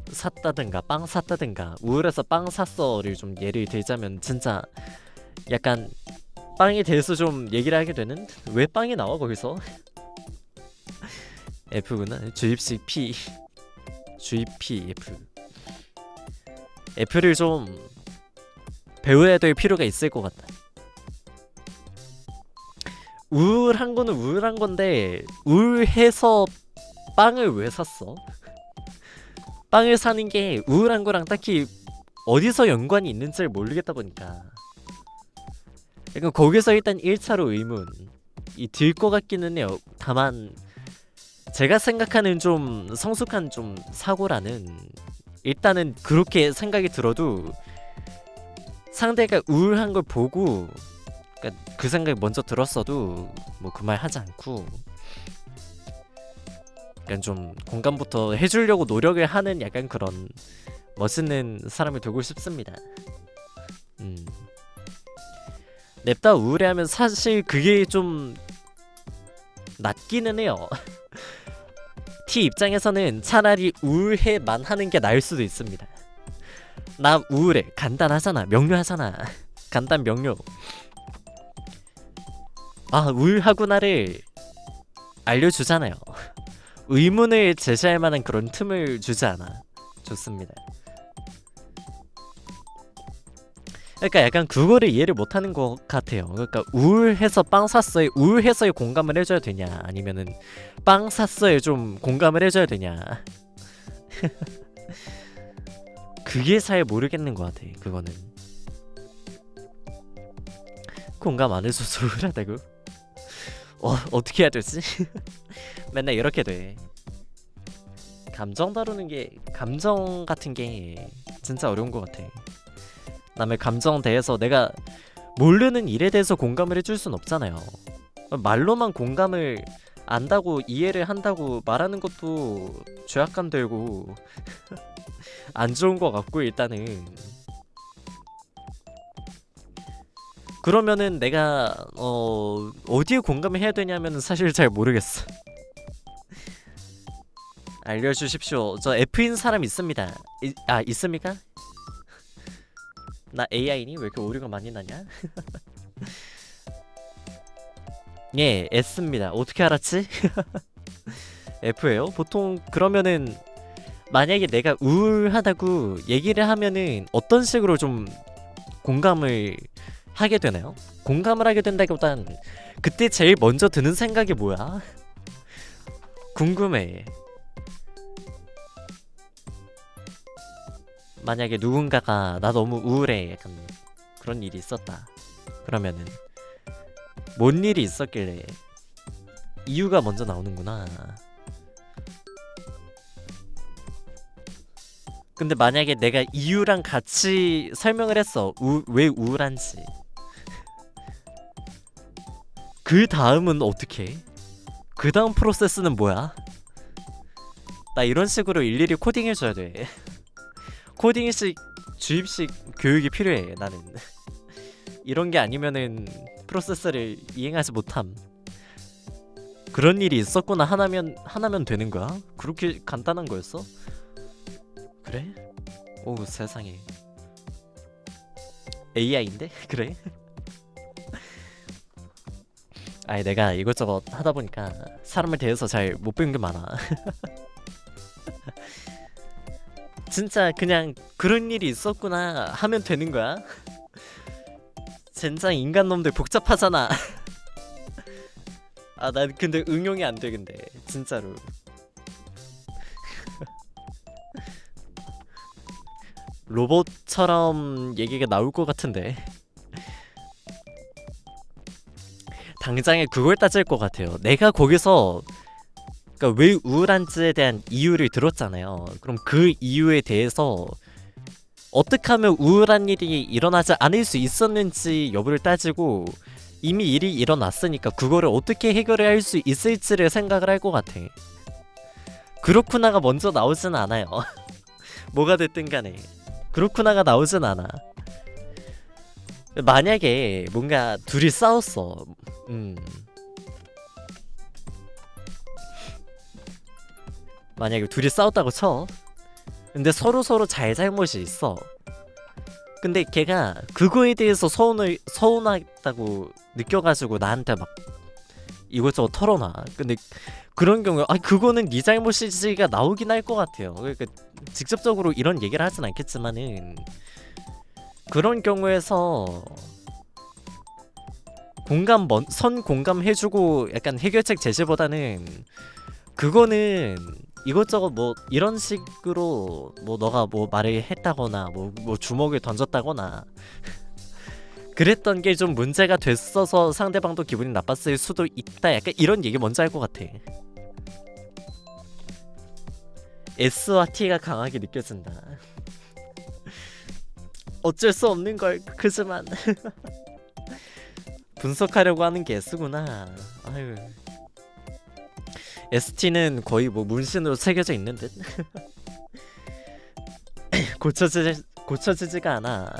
샀다든가 빵 샀다든가 우울해서 빵 샀어를 좀 예를 들자면 진짜 약간 빵에 대해서 좀 얘기를 하게 되는. 왜 빵이 나와 거기서? F구나. 주입식 P 주입 P F. F를 좀 배워야 될 필요가 있을 것 같다. 우울한 거는 우울한 건데 우울해서 빵을 왜 샀어? 빵을 사는 게 우울한 거랑 딱히 어디서 연관이 있는지를 모르겠다 보니까 약간 거기서 일단 1차로 의문이 들 것 같기는 해요. 다만 제가 생각하는 좀 성숙한 좀 사고라는, 일단은 그렇게 생각이 들어도 상대가 우울한 걸 보고 그러니까 그 생각이 먼저 들었어도 뭐 그 말 하지 않고 약간 좀 공감부터 해주려고 노력을 하는 약간 그런 멋있는 사람이 되고 싶습니다. 냅다 우울해하면 사실 그게 좀 낫기는 해요. T 입장에서는 차라리 우울해만 하는 게 나을 수도 있습니다. 나 우울해. 간단하잖아. 명료하잖아. 간단 명료. 아, 우울하구나를 알려주잖아요. 의문을 제시할 만한 그런 틈을 주지 않아. 좋습니다. 그러니까 약간 그거를 이해를 못하는 것 같아요. 그러니까 우울해서 빵 샀어에 우울해서에 공감을 해줘야 되냐, 아니면은 빵 샀어에 좀 공감을 해줘야 되냐. 그게 잘 모르겠는 것 같아. 그거는 공감 안 해줘서 우울하다고? 어떻게 해야 되지? 맨날 이렇게 돼. 감정 다루는 게, 감정 같은 게 진짜 어려운 것 같아. 남의 감정 대해서 내가 모르는 일에 대해서 공감을 해줄 순 없잖아요. 말로만 공감을 안다고 이해를 한다고 말하는 것도 죄악감 들고 안 좋은 것 같고, 일단은 그러면은 내가 어디에 공감을 해야 되냐면은 사실 잘 모르겠어. 알려주십시오. 저 F인 사람 있습니다. 있습니까? 나 AI니? 왜 이렇게 오류가 많이 나냐? 예, S입니다. 어떻게 알았지? F예요? 보통 그러면은 만약에 내가 우울하다고 얘기를 하면은 어떤 식으로 좀 공감을 하게 되나요? 공감을 하게 된다기보단 그때 제일 먼저 드는 생각이 뭐야? 궁금해. 만약에 누군가가 나 너무 우울해 약간 그런 일이 있었다. 그러면은 뭔 일이 있었길래 이유가 먼저 나오는구나. 근데 만약에 내가 이유랑 같이 설명을 했어. 왜 우울한지. 그 다음은 어떻게 해? 그 다음 프로세스는 뭐야? 나 이런 식으로 일일이 코딩해줘야 돼. 코딩식 주입식 교육이 필요해 나는. 이런 게 아니면은 프로세스를 이행하지 못함. 그런 일이 있었구나. 하나면 되는 거야? 그렇게 간단한 거였어? 그래? 오 세상에. AI인데? 그래? 아니 내가 이것저것 하다 보니까 사람을 대해서 잘 못 배운 게 많아. 진짜 그냥 그런 일이 있었구나 하면 되는 거야? 젠장 인간놈들 복잡하잖아. 아 난 근데 응용이 안 돼 근데 진짜로. 로봇처럼 얘기가 나올 것 같은데 당장에 그걸 따질 것 같아요. 내가 거기서 그러니까 왜 우울한지에 대한 이유를 들었잖아요. 그럼 그 이유에 대해서 어떻게 하면 우울한 일이 일어나지 않을 수 있었는지 여부를 따지고 이미 일이 일어났으니까 그거를 어떻게 해결을 할 수 있을지를 생각을 할 것 같아. 그렇구나가 먼저 나오진 않아요. 뭐가 됐든 간에 그렇구나가 나오진 않아. 만약에 뭔가 둘이 싸웠어. 만약에 둘이 싸웠다고 쳐. 근데 서로 잘잘못이 있어. 근데 걔가 그거에 대해서 서운하다고 느껴가지고 나한테 막 이것저것 털어놔. 근데 그런 경우에 그거는 네 잘못이지가 나오긴 할 것 같아요. 그러니까 직접적으로 이런 얘기를 하진 않겠지만은 그런 경우에서 선 공감해주고 약간 해결책 제시보다는 그거는 이것저것 뭐 이런 식으로 뭐 너가 뭐 말을 했다거나 뭐 주먹을 던졌다거나 그랬던 게 좀 문제가 됐어서 상대방도 기분이 나빴을 수도 있다. 약간 이런 얘기 먼저 할 것 같아. S와 T가 강하게 느껴진다. 어쩔 수 없는 걸 그지만 분석하려고 하는 게 S구나. 아유. ST는 거의 뭐 문신으로 새겨져 있는 듯. 고쳐지지가 않아.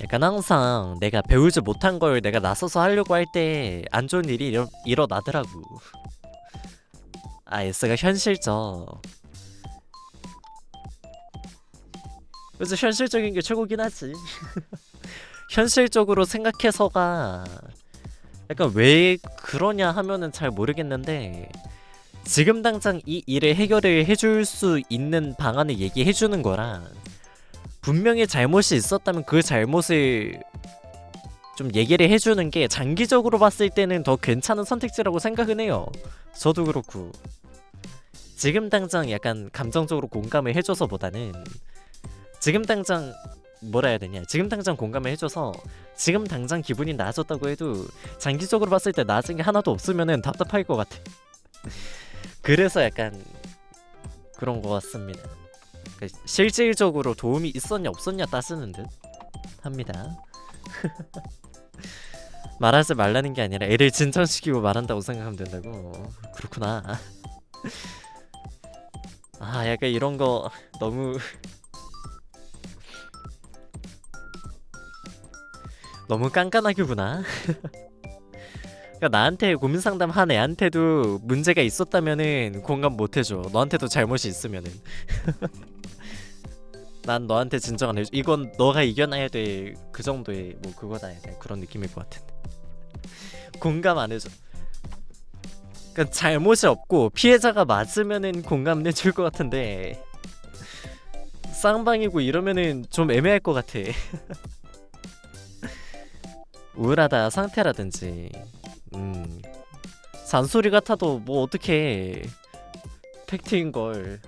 약간 항상 내가 배우지 못한 걸 내가 나서서 하려고 할 때 안 좋은 일이 일어나더라고. S가 현실적. 그래서 현실적인 게 최고긴 하지. 현실적으로 생각해서가 약간 왜 그러냐 하면은 잘 모르겠는데 지금 당장 이 일을 해결을 해줄 수 있는 방안을 얘기해주는 거랑 분명히 잘못이 있었다면 그 잘못을 좀 얘기를 해주는 게 장기적으로 봤을 때는 더 괜찮은 선택지라고 생각은 해요. 저도 그렇고 지금 당장 약간 감정적으로 공감을 해줘서보다는 지금 당장 뭐라 해야 되냐, 지금 당장 공감을 해줘서 지금 당장 기분이 나아졌다고 해도 장기적으로 봤을 때 나아진 게 하나도 없으면은 답답할 것 같아. 그래서 약간 그런 것 같습니다. 실질적으로 도움이 있었냐 없었냐 따지는 듯 합니다. 말하지 말라는 게 아니라 애를 진정시키고 말한다고 생각하면 된다고. 그렇구나. 약간 이런 거 너무 너무 깐깐하게구나. 그러니까 나한테 고민 상담한 애한테도 문제가 있었다면은 공감 못 해줘. 너한테도 잘못이 있으면은. 난 너한테 진정 안 해줘. 이건 너가 이겨놔야 돼. 그 정도의 뭐 그거다. 약간 그런 느낌일 것 같은데. 공감 안 해줘. 그러니까 잘못이 없고 피해자가 맞으면은 공감 해줄 것 같은데 쌍방이고 이러면은 좀 애매할 것 같아. 우울하다 상태라든지 잔소리 같아도 뭐 어떻게 팩트인걸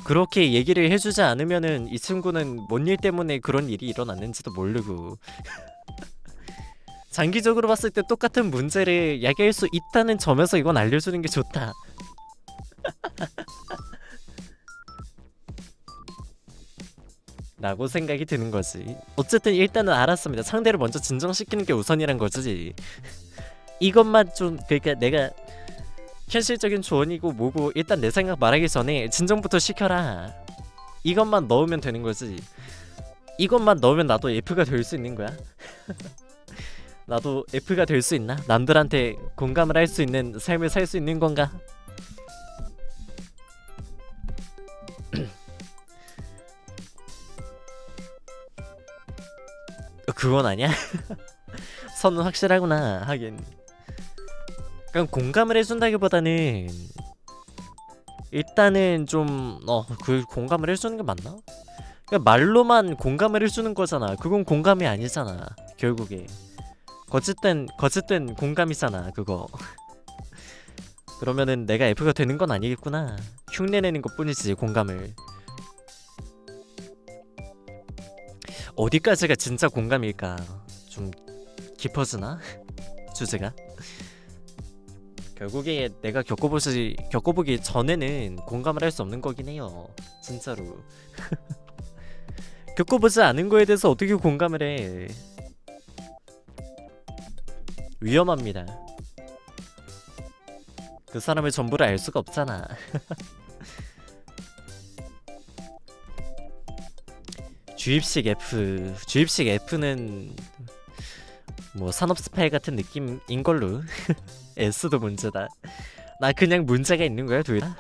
그렇게 얘기를 해주지 않으면은 이 친구는 뭔 일 때문에 그런 일이 일어났는지도 모르고 장기적으로 봤을 때 똑같은 문제를 야기할 수 있다는 점에서 이건 알려주는 게 좋다. 라고 생각이 드는 거지. 어쨌든 일단은 알았습니다. 상대를 먼저 진정시키는 게 우선이란 거지. 이것만 좀, 그러니까 내가 현실적인 조언이고 뭐고 일단 내 생각 말하기 전에 진정부터 시켜라. 이것만 넣으면 되는 거지. 이것만 넣으면 나도 F가 될 수 있는 거야? 나도 F가 될 수 있나? 남들한테 공감을 할 수 있는 삶을 살 수 있는 건가? 그건 아니야? 선은 확실하구나. 하긴 그냥 공감을 해준다기보다는 일단은 좀 그 공감을 해주는 게 맞나? 그냥 말로만 공감을 해주는 거잖아. 그건 공감이 아니잖아 결국에. 거짓된 공감이잖아 그거. 그러면은 내가 F가 되는 건 아니겠구나. 흉내내는 것 뿐이지 공감을. 어디까지가 진짜 공감일까? 좀 깊어지나? 주제가? 결국에 내가 겪어보기 전에는 공감을 할 수 없는 거긴 해요. 진짜로. 겪어보지 않은 거에 대해서 어떻게 공감을 해? 위험합니다. 그 사람의 전부를 알 수가 없잖아. 주입식 F는 뭐 산업 스파이 같은 느낌인 걸로. S도 문제다. 나 그냥 문제가 있는 거야 둘 다?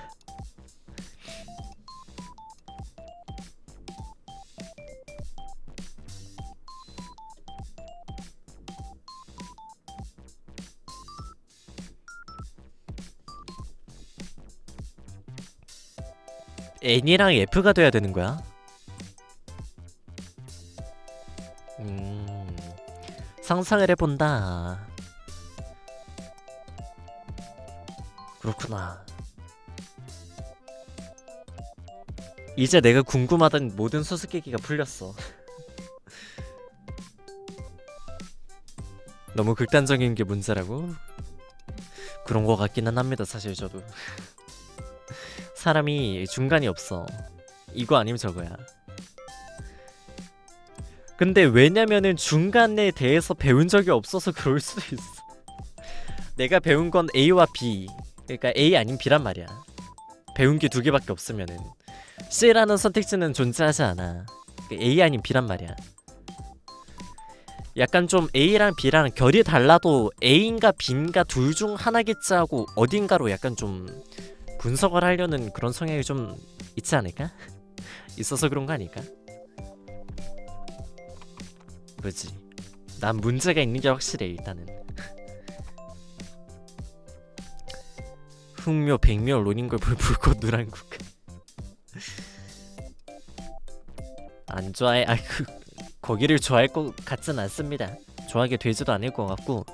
N이랑 F가 돼야 되는 거야? 상상을 해본다. 그렇구나. 이제 내가 궁금하던 모든 수수께끼가 풀렸어. 너무 극단적인 게 문제라고? 그런 거 같기는 합니다 사실 저도. 사람이 중간이 없어. 이거 아니면 저거야. 근데 왜냐면은 중간에 대해서 배운 적이 없어서 그럴 수도 있어. 내가 배운 건 A와 B, 그러니까 A 아닌 B란 말이야. 배운 게 두 개밖에 없으면은 C라는 선택지는 존재하지 않아. A 아닌 B란 말이야. 약간 좀 A랑 B랑 결이 달라도 A인가 B인가 둘 중 하나겠지 하고 어딘가로 약간 좀 분석을 하려는 그런 성향이 좀 있지 않을까? 있어서 그런 거 아닐까? 그렇지. 난 문제가 있는 게 확실해 일단은. 흑묘 백묘 론인걸 불꽃 노란국. 안 좋아해. 거기를 좋아할 것 같진 않습니다. 좋아하게 되지도 않을 것 같고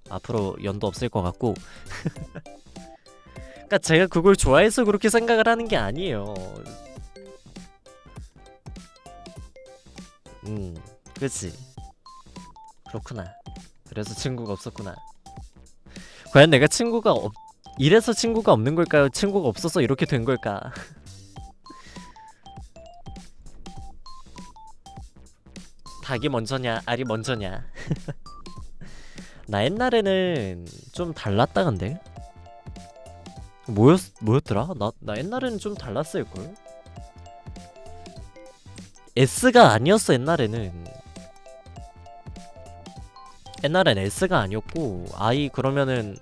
앞으로 연도 없을 것 같고. 그러니까 제가 그걸 좋아해서 그렇게 생각을 하는 게 아니에요. 그치. 그렇구나. 그래서 친구가 없었구나. 과연 내가 이래서 친구가 없는 걸까요? 친구가 없어서 이렇게 된 걸까? 닭이 먼저냐 알이 먼저냐. 나 옛날에는 좀 달랐다 근데. 뭐였더라? 나 옛날에는 좀 달랐을걸? S가 아니었어 옛날에는 S가 아니었고 I 그러면은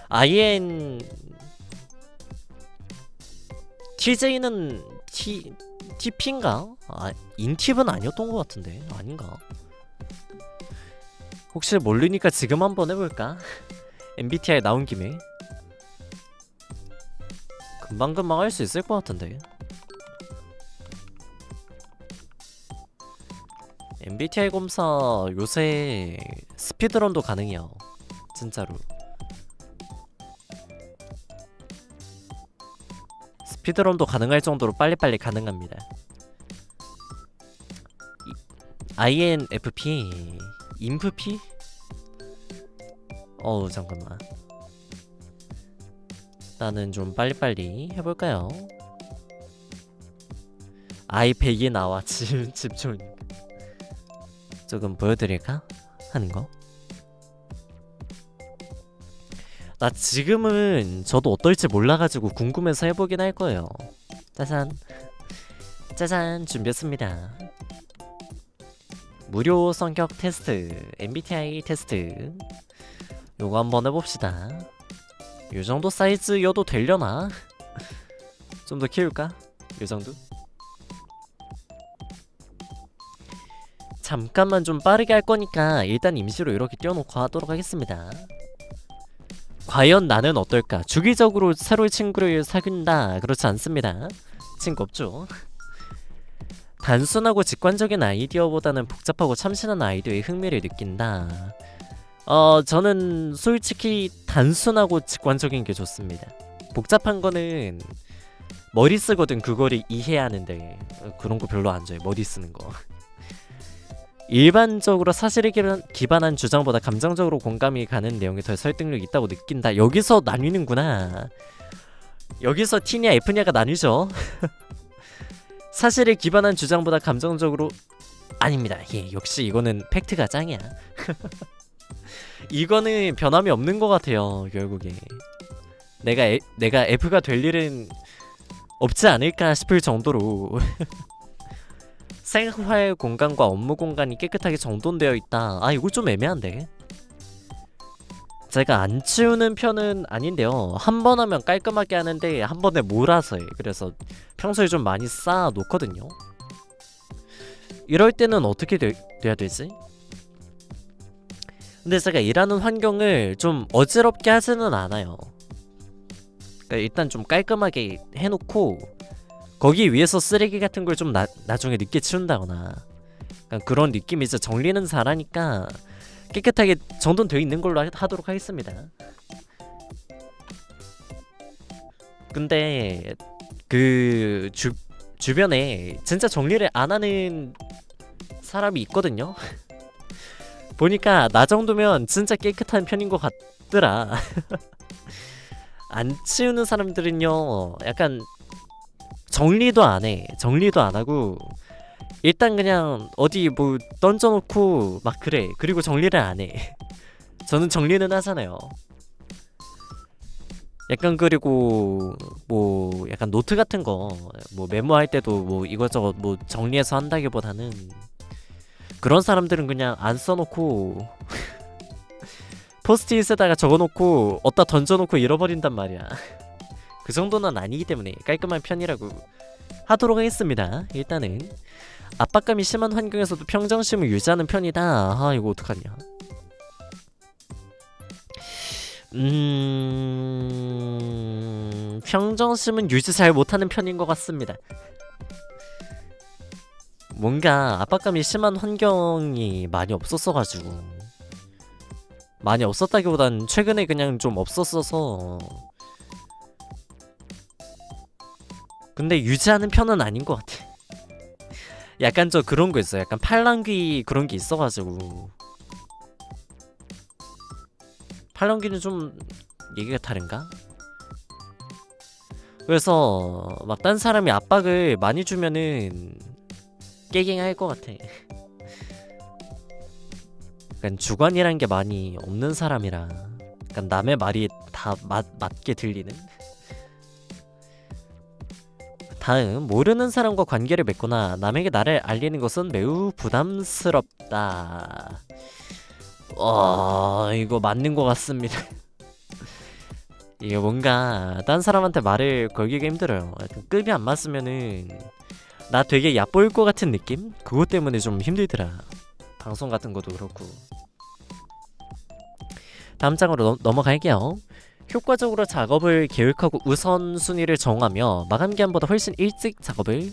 IN TJ는 TP인가? 인팁은 아니었던 것 같은데 아닌가? 혹시 모르니까 지금 한번 해볼까? MBTI 나온 김에 금방금방 할 수 있을 것 같은데. MBTI 검사 요새 스피드런도 가능해요 진짜로. 스피드런도 가능할 정도로 빨리빨리 가능합니다. INFP 인프피? 잠깐만. 나는 좀 빨리빨리 해볼까요? I100이 나와. 집중. 조금 보여드릴까? 하는 거. 나 지금은 저도 어떨지 몰라가지고 궁금해서 해보긴 할 거예요. 짜잔. 짜잔 준비했습니다. 무료 성격 테스트, MBTI 테스트 요거 한번 해봅시다. 요 정도 사이즈여도 되려나? 좀 더 키울까? 요 정도? 잠깐만 좀 빠르게 할 거니까 일단 임시로 이렇게 띄워놓고 하도록 하겠습니다. 과연 나는 어떨까? 주기적으로 새로운 친구를 사귄다. 그렇지 않습니다. 친구 없죠. 단순하고 직관적인 아이디어보다는 복잡하고 참신한 아이디어에 흥미를 느낀다. 저는 솔직히 단순하고 직관적인 게 좋습니다. 복잡한 거는 머리 쓰거든 그거를 이해해야 하는데 그런 거 별로 안 좋아해. 머리 쓰는 거. 일반적으로 사실에 기반한 주장보다 감정적으로 공감이 가는 내용이 더 설득력이 있다고 느낀다. 여기서 나뉘는구나. 여기서 T냐 F냐가 나뉘죠. 사실에 기반한 주장보다 감정적으로 아닙니다. 예, 역시 이거는 팩트가 짱이야. 이거는 변함이 없는 것 같아요. 결국에 내가 F가 될 일은 없지 않을까 싶을 정도로 생활 공간과 업무 공간이 깨끗하게 정돈되어 있다. 아 이거 좀 애매한데. 제가 안 치우는 편은 아닌데요. 한 번 하면 깔끔하게 하는데 한 번에 몰아서 해. 그래서 평소에 좀 많이 쌓아 놓거든요. 이럴 때는 어떻게 돼야 되지? 근데 제가 일하는 환경을 좀 어지럽게 하지는 않아요. 그러니까 일단 좀 깔끔하게 해놓고 거기 위에서 쓰레기 같은 걸 좀 나중에 늦게 치운다거나 그런 느낌이 이제 정리는 잘하니까 깨끗하게 정돈되어 있는 걸로 하도록 하겠습니다. 근데 그 주변에 진짜 정리를 안 하는 사람이 있거든요. 보니까 나 정도면 진짜 깨끗한 편인 것 같더라. 안 치우는 사람들은요 약간 정리도 안 해. 정리도 안 하고 일단 그냥 어디 뭐 던져놓고 막 그래. 그리고 정리를 안 해. 저는 정리는 하잖아요. 약간 그리고 뭐 약간 노트 같은 거 뭐 메모할 때도 뭐 이것저것 뭐 정리해서 한다기보다는 그런 사람들은 그냥 안 써놓고 포스트잇에다가 적어놓고 어디다 던져놓고 잃어버린단 말이야. 그 정도는 아니기 때문에 깔끔한 편이라고 하도록 하겠습니다. 일단은 압박감이 심한 환경에서도 평정심을 유지하는 편이다. 아 이거 어떡하냐. 평정심은 유지 잘 못하는 편인 것 같습니다. 뭔가 압박감이 심한 환경이 많이 없었어가지고 많이 없었다기보단 최근에 그냥 좀 없었어서 근데 유지하는 편은 아닌 것 같아. 약간 저 그런 거 있어요. 약간 팔랑귀 그런 게 있어가지고 팔랑귀는 좀 얘기가 다른가? 그래서 막 딴 사람이 압박을 많이 주면은 깨갱할 것 같아. 약간 주관이란 게 많이 없는 사람이라 약간 남의 말이 다 맞게 들리는. 다음, 모르는 사람과 관계를 맺거나 남에게 나를 알리는 것은 매우 부담스럽다. 이거 맞는 것 같습니다. 이게 뭔가 딴 사람한테 말을 걸기가 힘들어요. 약간 급이 안 맞으면은 나 되게 얕보일 것 같은 느낌? 그것 때문에 좀 힘들더라. 방송 같은 것도 그렇고. 다음 장으로 넘어갈게요. 효과적으로 작업을 계획하고 우선순위를 정하며 마감 기한보다 훨씬 일찍 작업을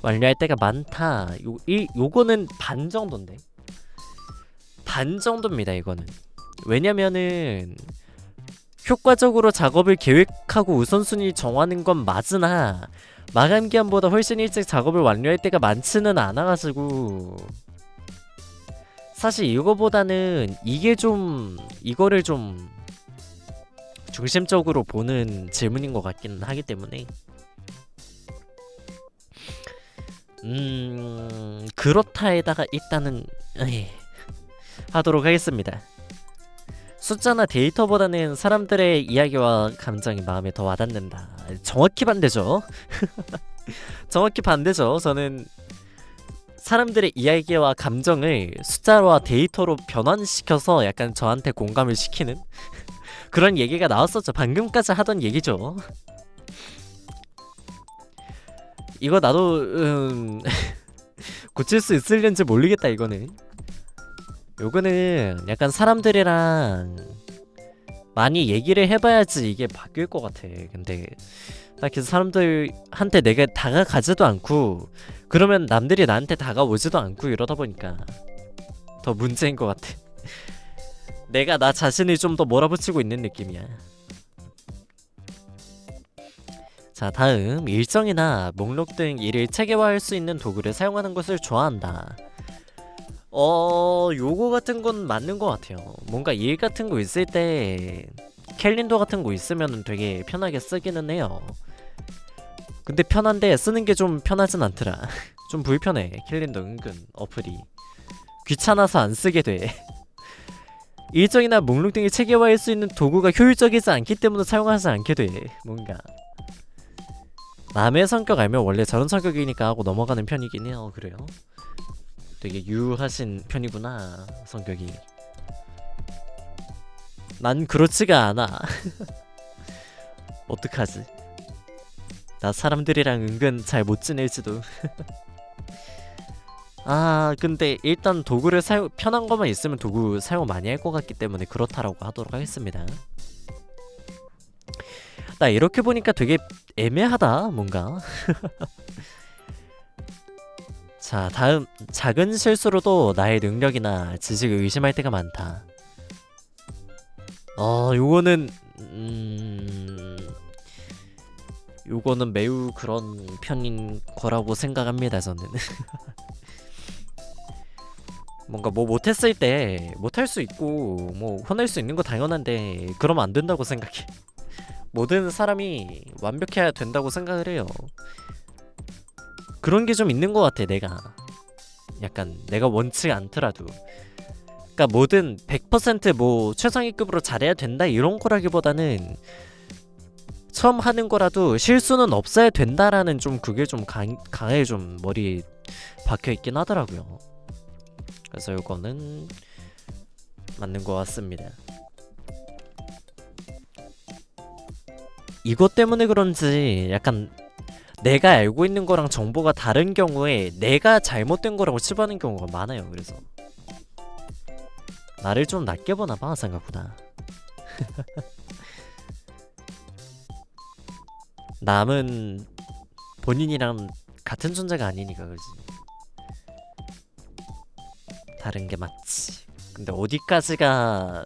완료할 때가 많다. 요거는 반 정도인데. 반 정도입니다, 이거는. 왜냐면은 효과적으로 작업을 계획하고 우선순위 정하는 건 맞으나 마감 기한보다 훨씬 일찍 작업을 완료할 때가 많지는 않아가지고 사실 이거보다는 이거를 좀 중심적으로 보는 질문인 것 같기는 하기 때문에 그렇다에다가 일단은 하도록 하겠습니다. 숫자나 데이터보다는 사람들의 이야기와 감정이 마음에 더 와닿는다. 정확히 반대죠. 정확히 반대죠. 저는 사람들의 이야기와 감정을 숫자와 데이터로 변환시켜서 약간 저한테 공감을 시키는 그런 얘기가 나왔었죠. 방금까지 하던 얘기죠. 이거 나도 고칠 수 있을는지 모르겠다. 요거는 약간 사람들이랑 많이 얘기를 해봐야지 이게 바뀔 것 같아. 근데 딱히 사람들한테 내가 다가가지도 않고 그러면 남들이 나한테 다가오지도 않고 이러다 보니까 더 문제인 것 같아. 내가 나 자신을 좀 더 몰아붙이고 있는 느낌이야. 자, 다음 일정이나 목록 등 일을 체계화할 수 있는 도구를 사용하는 것을 좋아한다. 요거 같은 건 맞는 것 같아요. 뭔가 일 같은 거 있을 때 캘린더 같은 거 있으면 되게 편하게 쓰기는 해요. 근데 편한데 쓰는 게 좀 편하진 않더라. 좀 불편해. 캘린더 은근 어플이 귀찮아서 안 쓰게 돼. 일정이나 목록 등을 체계화할 수 있는 도구가 효율적이지 않기 때문에 사용하지 않게 돼. 뭔가 남의 성격 알면 원래 저런 성격이니까 하고 넘어가는 편이긴 해요. 그래요? 되게 유하신 편이구나, 성격이. 난 그렇지가 않아. 어떡하지? 나 사람들이랑 은근 잘 못 지낼지도. 근데 일단 도구를 편한 것만 있으면 도구 사용 많이 할 것 같기 때문에 그렇다라고 하도록 하겠습니다. 나 이렇게 보니까 되게 애매하다, 뭔가. 자, 다음. 작은 실수로도 나의 능력이나 지식을 의심할 때가 많다. 요거는 매우 그런 편인 거라고 생각합니다, 저는. 뭔가 뭐 못했을 때 못할 수 있고 뭐 혼낼 수 있는 거 당연한데 그러면 안 된다고 생각해. 모든 사람이 완벽해야 된다고 생각을 해요. 그런 게 좀 있는 것 같아. 약간 내가 원치 않더라도, 그러니까 뭐든 100% 뭐 최상위급으로 잘해야 된다 이런 거라기보다는 처음 하는 거라도 실수는 없어야 된다라는 좀 그게 좀 강하게 좀 머리에 박혀있긴 하더라고요. 그래서 이거는 맞는 것 같습니다. 이것 때문에 그런지 약간 내가 알고 있는 거랑 정보가 다른 경우에 내가 잘못된 거라고 치부하는 경우가 많아요. 그래서 나를 좀 낮게 보나봐, 생각보다. 남은 본인이랑 같은 존재가 아니니까, 그지? 다른 게 맞지. 근데 어디까지가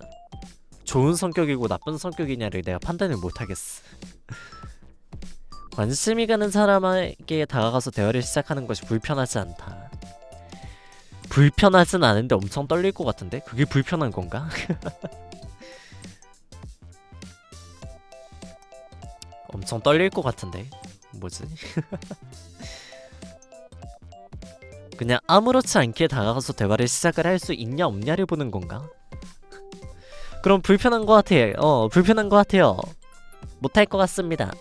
좋은 성격이고 나쁜 성격이냐를 내가 판단을 못하겠어. 관심이 가는 사람에게 다가가서 대화를 시작하는 것이 불편하지 않다. 불편하진 않은데 엄청 떨릴 것 같은데? 그게 불편한 건가? 엄청 떨릴 것 같은데? 뭐지? 그냥 아무렇지 않게 다가가서 대화를 시작을 할 수 있냐 없냐를 보는 건가? 그럼 불편한 것 같아. 불편한 것 같아요. 못할 것 같습니다.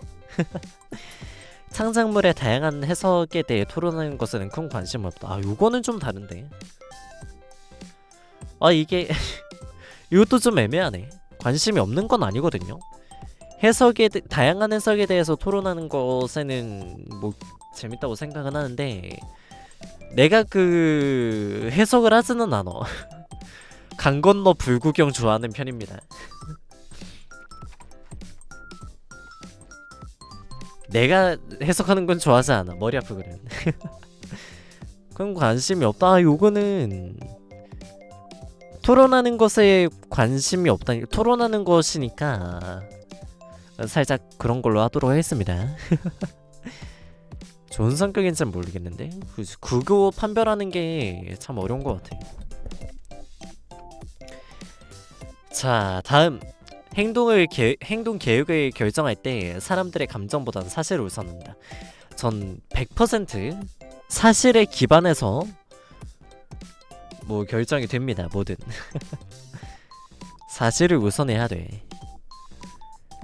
창작물의 다양한 해석에 대해 토론하는 것에는 큰 관심 없다. 요거는 좀 다른데. 이게 이것도 좀 애매하네. 관심이 없는 건 아니거든요. 다양한 해석에 대해서 토론하는 것에는 뭐 재밌다고 생각은 하는데 내가 그 해석을 하지는 않아. 강 건너 불구경 좋아하는 편입니다. 내가 해석하는 건 좋아하지 않아. 머리 아프거든. 그런 관심이 없다. 요거는 토론하는 것에 관심이 없다. 토론하는 것이니까 살짝 그런 걸로 하도록 하겠습니다. 좋은 성격인지는 모르겠는데 그거 판별하는 게 참 어려운 것 같아. 자, 다음. 행동 계획을 결정할 때 사람들의 감정보다는 사실을 우선한다. 전 100% 사실에 기반해서 뭐 결정이 됩니다. 뭐든. 사실을 우선해야 돼.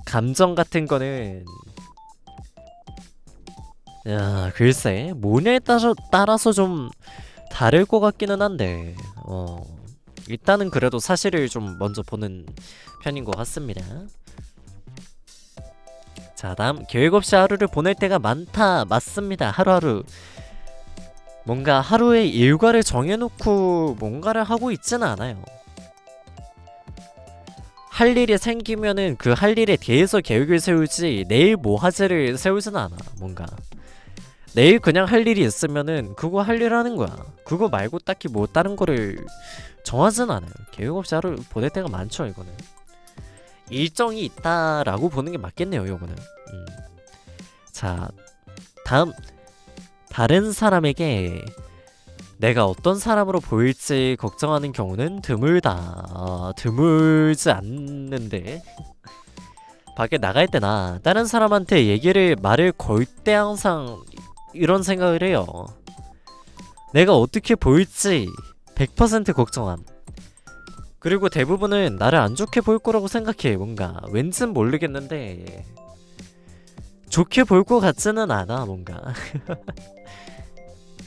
감정 같은 거는 글쎄 뭐냐에 따라서 좀 다를 것 같기는 한데 일단은 그래도 사실을 좀 먼저 보는 편인 것 같습니다. 자, 다음 계획 없이 하루를 보낼 때가 많다. 맞습니다. 하루하루 뭔가 하루의 일과를 정해놓고 뭔가를 하고 있지는 않아요. 할 일이 생기면은 그 할 일에 대해서 계획을 세우지 내일 뭐 하지를 세우지는 않아. 뭔가 내일 그냥 할 일이 있으면은 그거 할 일 하는 거야. 그거 말고 딱히 뭐 다른 거를 정하진 않아요. 계획 없이 하루 보낼 때가 많죠. 이거는 일정이 있다라고 보는 게 맞겠네요. 이거는 자, 다음 다른 사람에게 내가 어떤 사람으로 보일지 걱정하는 경우는 드물다. 드물지 않는데 밖에 나갈 때나 다른 사람한테 말을 걸 때 항상 이런 생각을 해요. 내가 어떻게 보일지 100% 걱정함. 그리고 대부분은 나를 안 좋게 볼 거라고 생각해. 뭔가 왠진 모르겠는데 좋게 볼 것 같지는 않아. 뭔가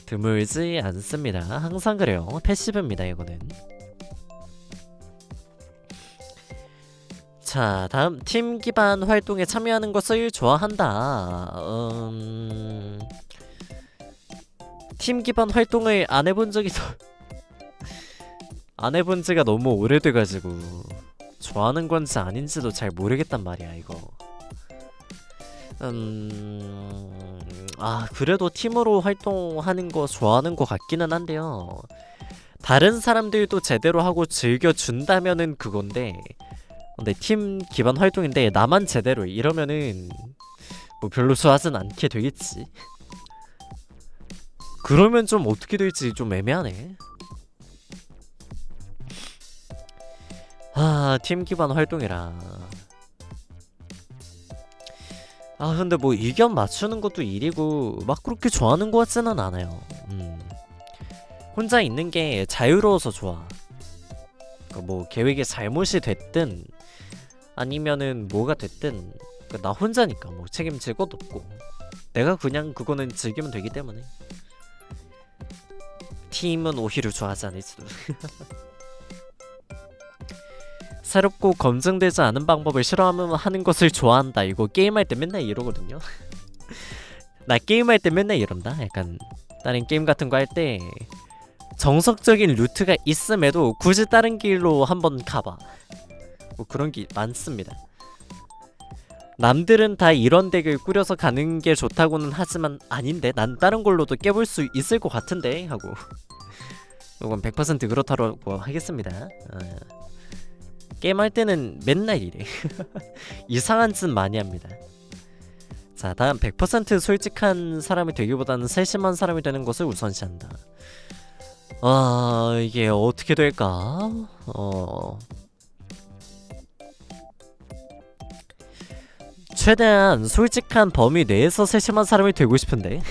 드물지 않습니다. 항상 그래요. 패시브입니다. 이거는. 자, 다음 팀 기반 활동에 참여하는 것을 좋아한다. 팀 기반 활동을 안 해본 적이 안 해본 지가 너무 오래돼가지고 좋아하는 건지 아닌지도 잘 모르겠단 말이야. 이거. 그래도 팀으로 활동하는 거 좋아하는 거 같기는 한데요. 다른 사람들도 제대로 하고 즐겨준다면은 그건데, 근데 팀 기반 활동인데 나만 제대로 이러면은 뭐 별로 좋아하진 않게 되겠지. 그러면 좀 어떻게 될지 좀 애매하네. 팀 기반 활동이라. 근데 뭐 의견 맞추는 것도 일이고 막 그렇게 좋아하는 것 같지는 않아요. 혼자 있는 게 자유로워서 좋아. 그러니까 뭐 계획에 잘못이 됐든 아니면은 뭐가 됐든 그러니까 나 혼자니까 뭐 책임질 것도 없고 내가 그냥 그거는 즐기면 되기 때문에. 팀은 오히려 좋아하지 않을지도. 새롭고 검증되지 않은 방법을 싫어하는 것을 좋아한다. 이거 게임할 때 맨날 이러거든요. 나 게임할 때 맨날 이런다. 약간 다른 게임 같은 거 할 때 정석적인 루트가 있음에도 굳이 다른 길로 한번 가봐. 뭐 그런 게 많습니다. 남들은 다 이런 덱을 꾸려서 가는 게 좋다고는 하지만 아닌데 난 다른 걸로도 깨볼 수 있을 것 같은데 하고. 이건 100% 그렇다고 하겠습니다. 게임할 때는 맨날 이래. 이상한 짓 많이 합니다. 자, 다음 100% 솔직한 사람이 되기보다는 세심한 사람이 되는 것을 우선시한다. 이게 어떻게 될까? 최대한 솔직한 범위 내에서 세심한 사람이 되고 싶은데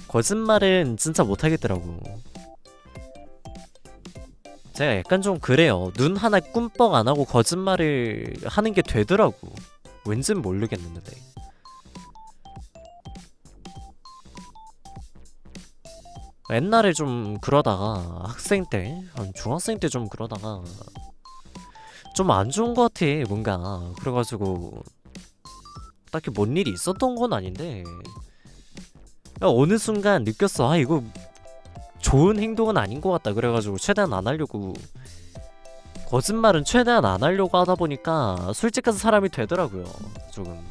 거짓말은 진짜 못하겠더라고. 제가 약간 좀 그래요. 눈 하나 꿈뻑 안 하고 거짓말을 하는 게 되더라고. 왠진 모르겠는데. 옛날에 좀 그러다가 학생 때, 한 중학생 때 좀 그러다가 좀 안 좋은 것 같아. 뭔가 그래가지고 딱히 뭔 일이 있었던 건 아닌데 어느 순간 느꼈어. 이거 좋은 행동은 아닌 것 같다. 그래가지고 최대한 안 하려고, 거짓말은 최대한 안 하려고 하다 보니까 솔직한 사람이 되더라고요. 조금.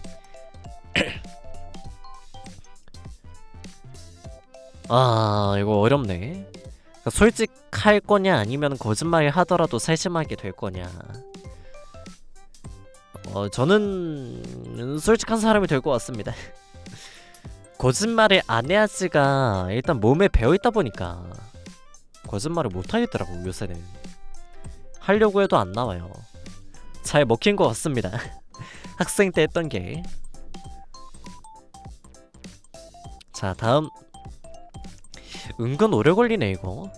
이거 어렵네. 그러니까 솔직할 거냐 아니면 거짓말 하더라도 세심하게 될 거냐. 저는 솔직한 사람이 될 것 같습니다. 거짓말을 안 해야지가 일단 몸에 배어있다 보니까 거짓말을 못 하겠더라고. 요새는 하려고 해도 안 나와요. 잘 먹힌 것 같습니다. 학생 때 했던 게. 자, 다음 은근 오래 걸리네 이거.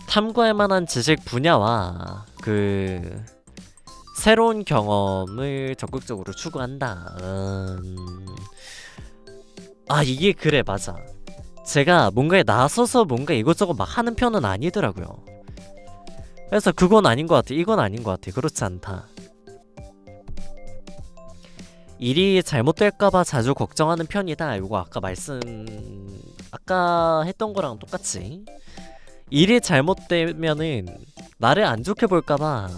탐구할 만한 지식 분야와 새로운 경험을 적극적으로 추구한다. 이게 그래, 맞아. 제가 뭔가에 나서서 뭔가 이것저것 막 하는 편은 아니더라고요. 그래서 그건 아닌 것 같아. 이건 아닌 것 같아. 그렇지 않다. 일이 잘못될까봐 자주 걱정하는 편이다. 이거 아까 했던 거랑 똑같이 일이 잘못되면은 나를 안 좋게 볼까봐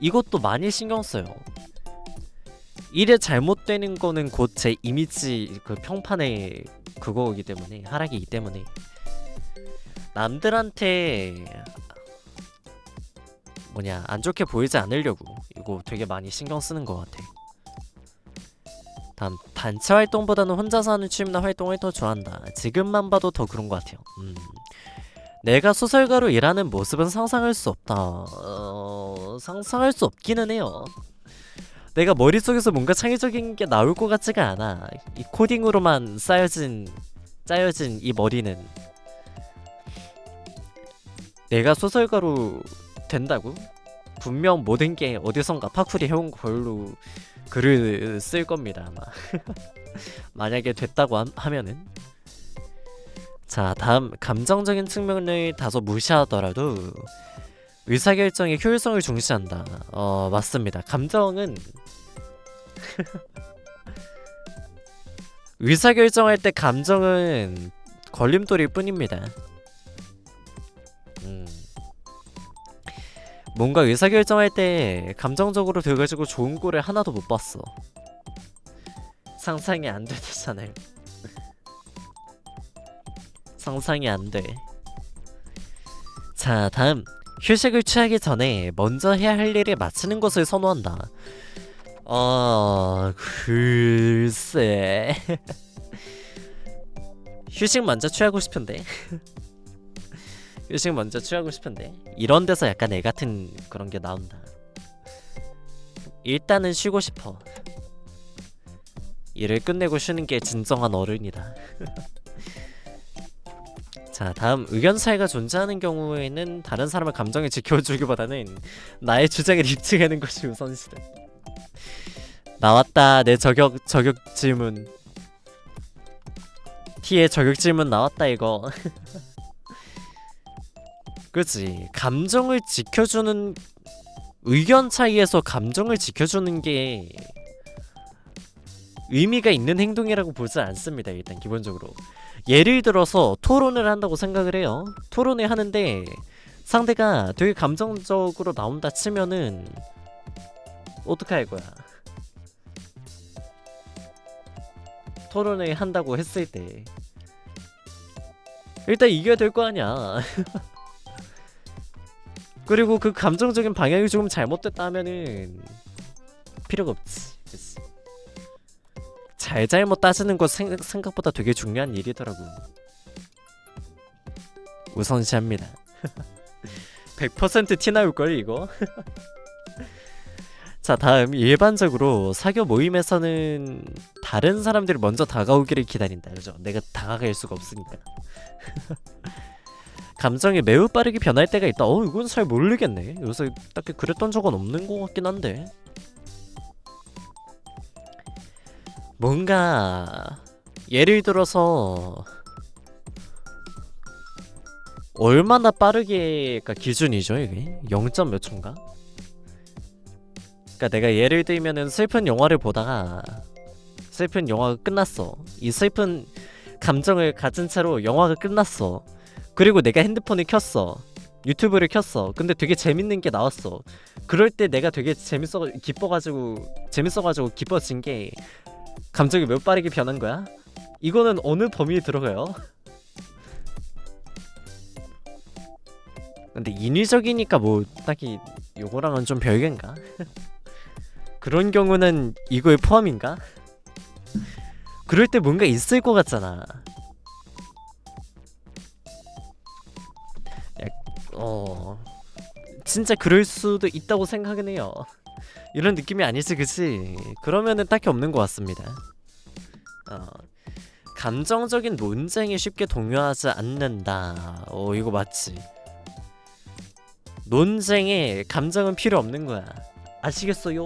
이것도 많이 신경 써요. 일이 잘못되는 거는 곧 제 이미지 그 평판의 그거이기 때문에, 하락이기 때문에 남들한테 안 좋게 보이지 않으려고 이거 되게 많이 신경 쓰는 것 같아. 다음, 단체 활동보다는 혼자서 하는 취미나 활동을 더 좋아한다. 지금만 봐도 더 그런 것 같아요. 내가 소설가로 일하는 모습은 상상할 수 없다. 상상할 수 없기는 해요. 내가 머릿속에서 뭔가 창의적인 게 나올 것 같지가 않아. 이 코딩으로만 짜여진 이 머리는 내가 소설가로 된다고? 분명 모든 게 어디선가 파쿠리 해온 걸로 글을 쓸 겁니다 아마. 만약에 됐다고 하면은. 자, 다음, 감정적인 측면을 다소 무시하더라도 의사결정의 효율성을 중시한다. 맞습니다. 감정은 의사결정할 때 감정은 걸림돌일 뿐입니다. 뭔가 의사결정할 때 감정적으로 돼가지고 좋은 꼴을 하나도 못 봤어. 상상이 안 되잖아요. 상상이 안 돼. 자, 다음, 휴식을 취하기 전에 먼저 해야 할 일을 마치는 것을 선호한다. 글쎄. 휴식 먼저 취하고 싶은데. 휴식 먼저 취하고 싶은데. 이런 데서 약간 애 같은 그런 게 나온다. 일단은 쉬고 싶어. 일을 끝내고 쉬는 게 진정한 어른이다. 자, 다음, 의견 차이가 존재하는 경우에는 다른 사람의 감정을 지켜주기보다는 나의 주장을 입증하는 것이 우선시다. 나왔다, 내 저격 질문. T의 저격 질문 나왔다 이거. 그치, 감정을 지켜주는, 의견 차이에서 감정을 지켜주는 게 의미가 있는 행동이라고 보지 않습니다. 일단 기본적으로 예를 들어서 토론을 한다고 생각을 해요. 토론을 하는데 상대가 되게 감정적으로 나온다 치면은 어떻게 할 거야? 토론을 한다고 했을 때 일단 이겨야 될 거 아니야. 그리고 그 감정적인 방향이 조금 잘못됐다 하면은 필요가 없지. 그치? 잘못 따지는 거 생각보다 되게 중요한 일이더라고. 우선시합니다. 100% 티 나올걸 이거? 자, 다음, 일반적으로 사교 모임에서는 다른 사람들이 먼저 다가오기를 기다린다. 그죠? 내가 다가갈 수가 없으니까. 감정이 매우 빠르게 변할 때가 있다. 이건 잘 모르겠네. 요새 딱히 그랬던 적은 없는 것 같긴 한데. 뭔가 예를 들어서 얼마나 빠르게가 기준이죠 이게? 0. 몇 초인가? 그니까 내가 예를 들면은 슬픈 영화를 보다가 슬픈 영화가 끝났어. 이 슬픈 감정을 가진 채로 영화가 끝났어. 그리고 내가 핸드폰을 켰어. 유튜브를 켰어. 근데 되게 재밌는 게 나왔어. 그럴 때 내가 되게 재밌어가지고 기뻐진 게 감정이 매우 빠르게 변한 거야? 이거는 어느 범위에 들어가요? 근데 인위적이니까 뭐 딱히 요거랑은 좀 별개인가? 그런 경우는 이거에 포함인가? 그럴 때 뭔가 있을 것 같잖아. 진짜 그럴 수도 있다고 생각은 해요. 이런 느낌이 아니지, 그치? 그러면은 딱히 없는 것 같습니다. 감정적인 논쟁에 쉽게 동요하지 않는다. 이거 맞지? 논쟁에 감정은 필요 없는 거야. 아시겠어요?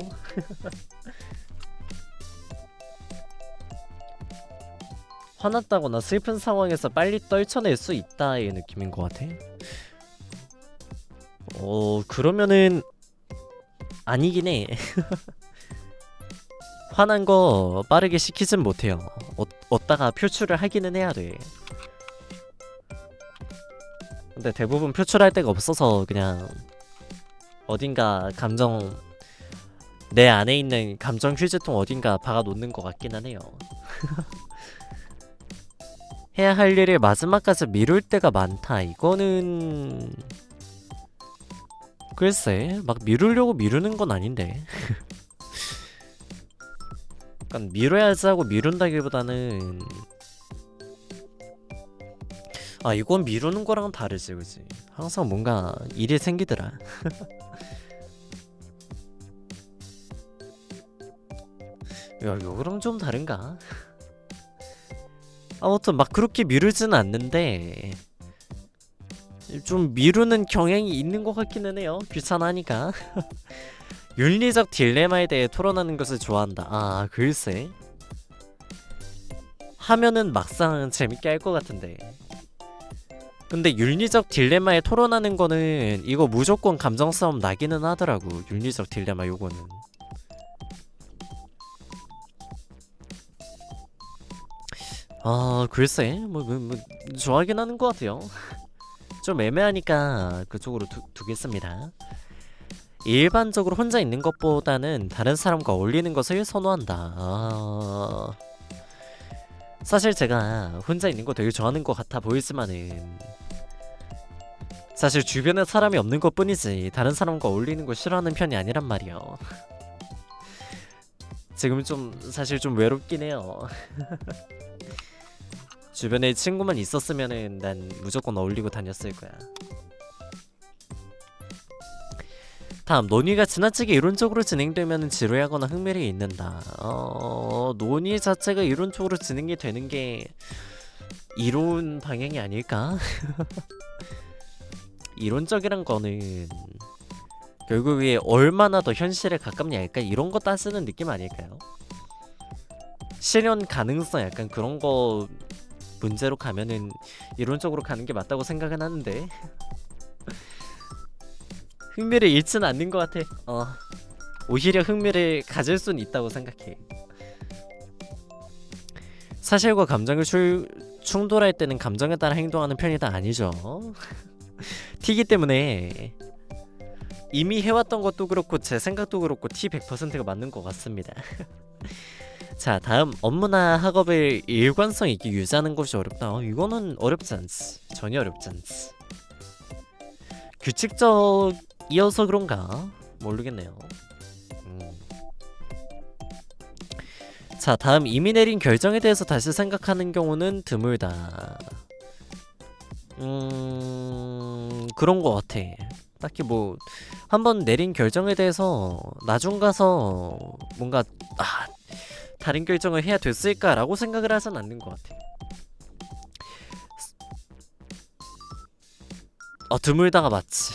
화났다거나 슬픈 상황에서 빨리 떨쳐낼 수 있다의 느낌인 것 같아. 그러면은 아니긴 해. 화난 거 빠르게 식히진 못해요. 어디다가 표출을 하기는 해야 돼. 근데 대부분 표출할 데가 없어서 그냥 어딘가 내 안에 있는 감정 휴지통 어딘가 박아 놓는 것 같기는 해요. 해야 할 일을 마지막까지 미룰 때가 많다. 이거는 글쎄, 막 미루려고 미루는 건 아닌데. 약간 미뤄야지 하고 미룬다기보다는 이건 미루는 거랑은 다르지, 그치? 항상 뭔가 일이 생기더라. 야, 이거랑 좀 다른가? 아무튼 막 그렇게 미루지는 않는데 좀 미루는 경향이 있는 것 같기는 해요. 귀찮아하니까. 윤리적 딜레마에 대해 토론하는 것을 좋아한다. 글쎄. 하면은 막상 재밌게 할 것 같은데. 근데 윤리적 딜레마에 토론하는 거는 이거 무조건 감정 싸움 나기는 하더라고. 윤리적 딜레마 요거는. 글쎄. 뭐 좋아하긴 하는 것 같아요. 좀 애매하니까 그쪽으로 두겠습니다. 일반적으로 혼자 있는 것보다는 다른 사람과 어울리는 것을 선호한다. 사실 제가 혼자 있는 거 되게 좋아하는 것 같아 보이지만은 사실 주변에 사람이 없는 것 뿐이지 다른 사람과 어울리는 거 싫어하는 편이 아니란 말이요. 지금 사실 좀 외롭긴 해요. 주변에 친구만 있었으면은 난 무조건 어울리고 다녔을 거야. 다음, 논의가 지나치게 이론적으로 진행되면 지루하거나 흥미를 잃는다. 논의 자체가 이론적으로 진행이 되는 게 이론 방향이 아닐까? 이론적이란 거는 결국에 얼마나 더 현실에 가깝냐니까 이런 거 따지는 느낌 아닐까요? 실현 가능성 약간 그런 거 문제로 가면은 이론적으로 가는 게 맞다고 생각은 하는데 흥미를 잃지는 않는 것 같아. 오히려 흥미를 가질 수는 있다고 생각해. 사실과 감정을 충돌할 때는 감정에 따라 행동하는 편이다. 아니죠. T기 때문에 이미 해왔던 것도 그렇고 제 생각도 그렇고 T 100%가 맞는 것 같습니다. 자, 다음, 업무나 학업을 일관성 있게 유지하는 것이 어렵다. 이거는 어렵지 않지. 전혀 어렵지 않지. 규칙적이어서 그런가? 모르겠네요. 자, 다음, 이미 내린 결정에 대해서 다시 생각하는 경우는 드물다. 그런 거 같아. 딱히 뭐 한번 내린 결정에 대해서 나중 가서 뭔가 다른 결정을 해야 됐을까라고 생각을 하진 않는 것 같아. 드물다가 맞지.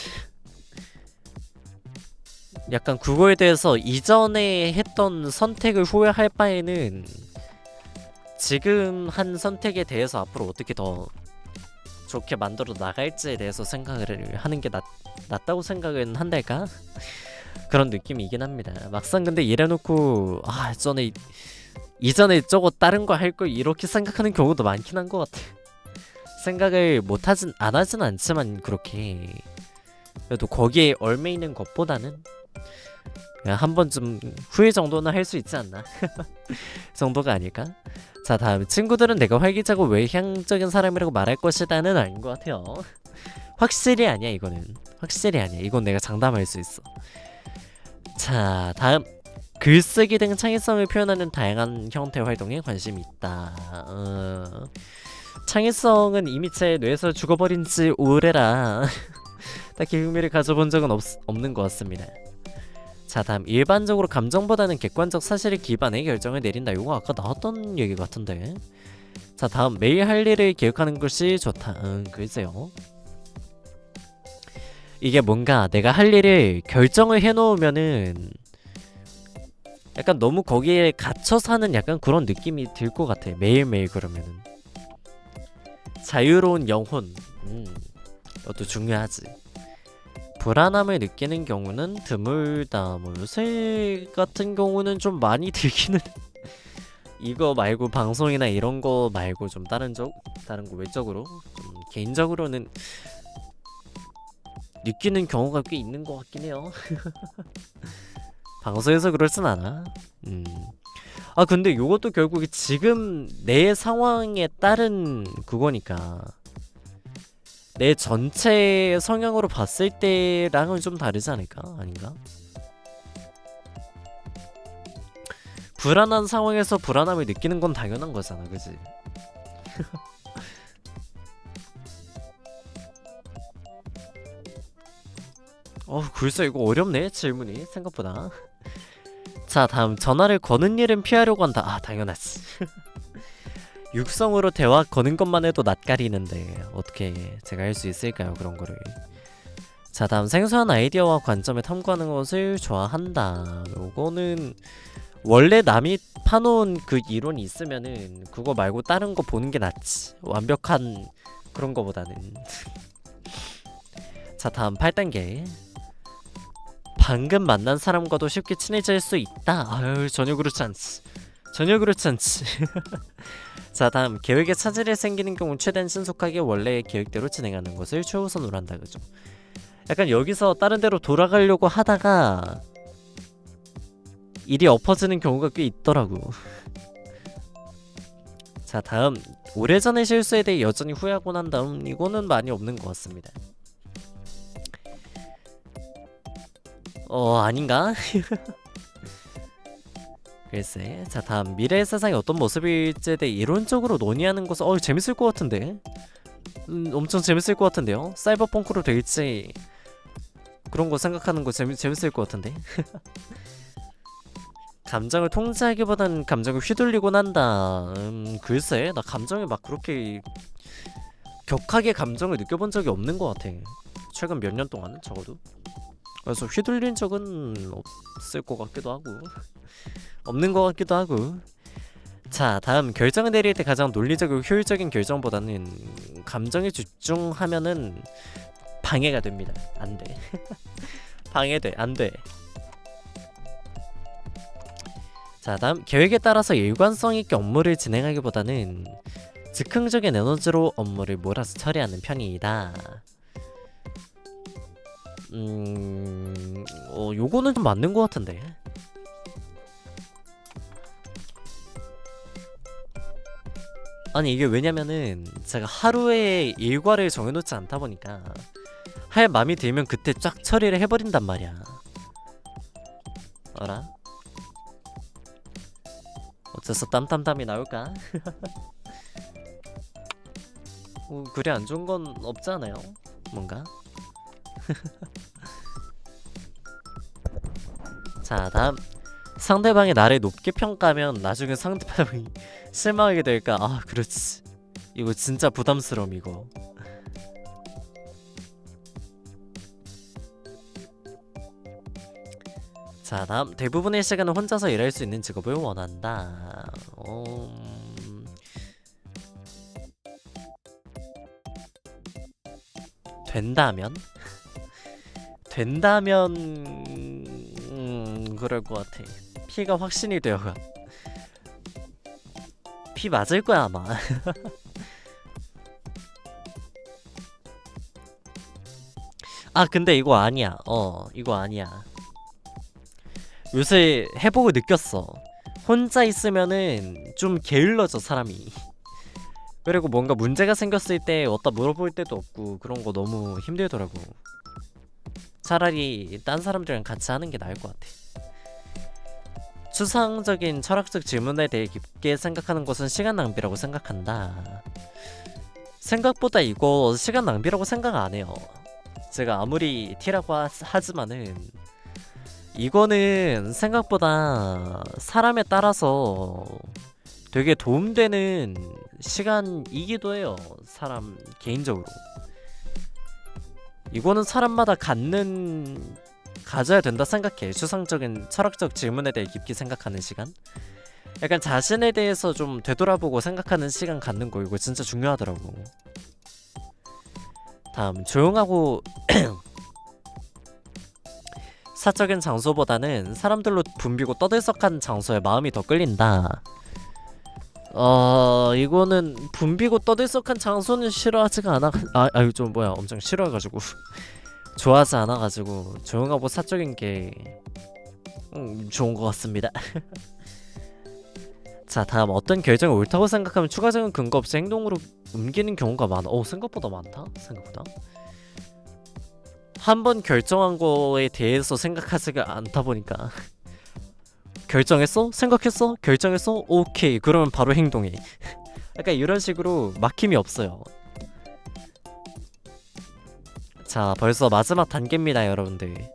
약간 그거에 대해서 이전에 했던 선택을 후회할 바에는 지금 한 선택에 대해서 앞으로 어떻게 더 좋게 만들어 나갈지에 대해서 생각을 하는 게 낫다고 생각은 한달까? 그런 느낌이긴 합니다. 막상 근데 이래놓고 이전에 저거 다른 거 할 걸 이렇게 생각하는 경우도 많긴 한 것 같아. 생각을 안 하진 않지만 그렇게 그래도 거기에 얽매이는 것보다는 그냥 한 번쯤 후회 정도는 할 수 있지 않나? 정도가 아닐까? 자, 다음, 친구들은 내가 활기차고 외향적인 사람이라고 말할 것이다는 아닌 것 같아요. 확실히 아니야. 이거는 확실히 아니야. 이건 내가 장담할 수 있어. 자, 다음, 글쓰기 등 창의성을 표현하는 다양한 형태의 활동에 관심이 있다. 창의성은 이미 제 뇌에서 죽어버린 지 오래라 딱히 흥미를 가져본 적은 없는 것 같습니다. 자, 다음, 일반적으로 감정보다는 객관적 사실에 기반해 결정을 내린다. 이거 아까 나왔던 얘기 같은데. 자, 다음, 매일 할 일을 기억하는 것이 좋다. 글쎄요. 이게 뭔가 내가 할 일을 결정을 해놓으면은 약간 너무 거기에 갇혀 사는 약간 그런 느낌이 들 것 같아. 매일매일 그러면은 자유로운 영혼. 이것도 중요하지. 불안함을 느끼는 경우는 드물다. 뭐 요새 같은 경우는 좀 많이 들기는. 이거 말고 방송이나 이런 거 말고 좀 다른 거 외적으로 좀 개인적으로는 느끼는 경우가 꽤 있는 것 같긴 해요. 방송에서 그럴진 않아. 아 근데 요것도 결국에 지금 내 상황에 따른 그거니까 내 전체 성향으로 봤을 때랑은 좀 다르지 않을까? 아닌가? 불안한 상황에서 불안함을 느끼는 건 당연한 거잖아, 그지? 글쎄 이거 어렵네, 질문이 생각보다. 자, 다음 전화를 거는 일은 피하려고 한다. 아, 당연하지. 육성으로 대화 거는 것만 해도 낯가리는데 어떻게 제가 할 수 있을까요, 그런 거를. 자, 다음 생소한 아이디어와 관점을 탐구하는 것을 좋아한다. 요거는 원래 남이 파놓은 그 이론이 있으면은 그거 말고 다른 거 보는 게 낫지, 완벽한 그런 거보다는. 자, 다음 8단계. 방금 만난 사람과도 쉽게 친해질 수 있다. 아유, 전혀 그렇지 않지. 전혀 그렇지 않지. 자, 다음 계획에 차질이 생기는 경우 최대한 신속하게 원래의 계획대로 진행하는 것을 최우선으로 한다. 그죠? 약간 여기서 다른 데로 돌아가려고 하다가 일이 엎어지는 경우가 꽤 있더라고. 자, 다음 오래전의 실수에 대해 여전히 후회하고 난 다음. 이거는 많이 없는 것 같습니다. 아닌가? 글쎄. 자, 다음 미래의 세상이 어떤 모습일지에 대해 이론적으로 논의하는 것은 재밌을 것 같은데. 엄청 재밌을 것 같은데요. 사이버펑크로 될지 그런 거 생각하는 거 재밌을 것 같은데. 감정을 통제하기보다는 감정을 휘둘리곤 한다. 글쎄, 나 감정을 막 그렇게 격하게 감정을 느껴본 적이 없는 것 같아, 최근 몇 년 동안 적어도. 그래서 휘둘린 적은 없을 것 같기도 하고 없는 것 같기도 하고. 자, 다음 결정을 내릴 때 가장 논리적이고 효율적인 결정보다는 감정에 집중하면은 방해가 됩니다. 안돼. 방해돼, 안돼. 자, 다음 계획에 따라서 일관성 있게 업무를 진행하기보다는 즉흥적인 에너지로 업무를 몰아서 처리하는 편이다. 요거는 좀 맞는 것 같은데. 아니, 이게 왜냐면은 제가 하루에 일과를 정해놓지 않다 보니까 할 맘이 들면 그때 쫙 처리를 해버린단 말이야. 알아? 어째서 땀땀땀이 나올까? 그리 안 좋은 건 없잖아요, 뭔가. 자, 다음 상대방이 나를 높게 평가하면 나중에 상대방이 실망하게 될까? 아, 그렇지. 이거 진짜 부담스러움, 이거. 자, 다음 대부분의 시간은 혼자서 일할 수 있는 직업을 원한다. 된다면? 그럴 것 같아. 피가 확신이 되어가. 피 맞을 거야 아마. 아, 근데 이거 아니야. 이거 아니야. 요새 해보고 느꼈어. 혼자 있으면은 좀 게을러져, 사람이. 그리고 뭔가 문제가 생겼을 때 어디다 물어볼 때도 없고 그런 거 너무 힘들더라고. 차라리 딴 사람들이랑 같이 하는 게 나을 것 같아. 추상적인 철학적 질문에 대해 깊게 생각하는 것은 시간 낭비라고 생각한다. 생각보다 이거 시간 낭비라고 생각 안 해요. 제가 아무리 T라고 하지만은 이거는 생각보다 사람에 따라서 되게 도움되는 시간이기도 해요, 사람 개인적으로. 이거는 사람마다 가져야 된다 생각해. 추상적인 철학적 질문에 대해 깊게 생각하는 시간. 약간 자신에 대해서 좀 되돌아보고 생각하는 시간 갖는 거 이거 진짜 중요하더라고. 다음 조용하고 사적인 장소보다는 사람들로 붐비고 떠들썩한 장소에 마음이 더 끌린다. 이거는 붐비고 떠들썩한 장소는 싫어하지가 않아. 아유 좀 뭐야 엄청 싫어해가지고 좋아하지 않아가지고 조용하고 사적인 게 좋은 것 같습니다. 자 다음 어떤 결정이 옳다고 생각하면 추가적인 근거 없이 행동으로 옮기는 경우가 많아. 생각보다 많다. 생각보다 한 번 결정한 거에 대해서 생각하지가 않다 보니까 결정했어? 생각했어? 결정했어? 오케이 그러면 바로 행동해. 약간 이런 식으로 막힘이 없어요. 자 벌써 마지막 단계입니다 여러분들.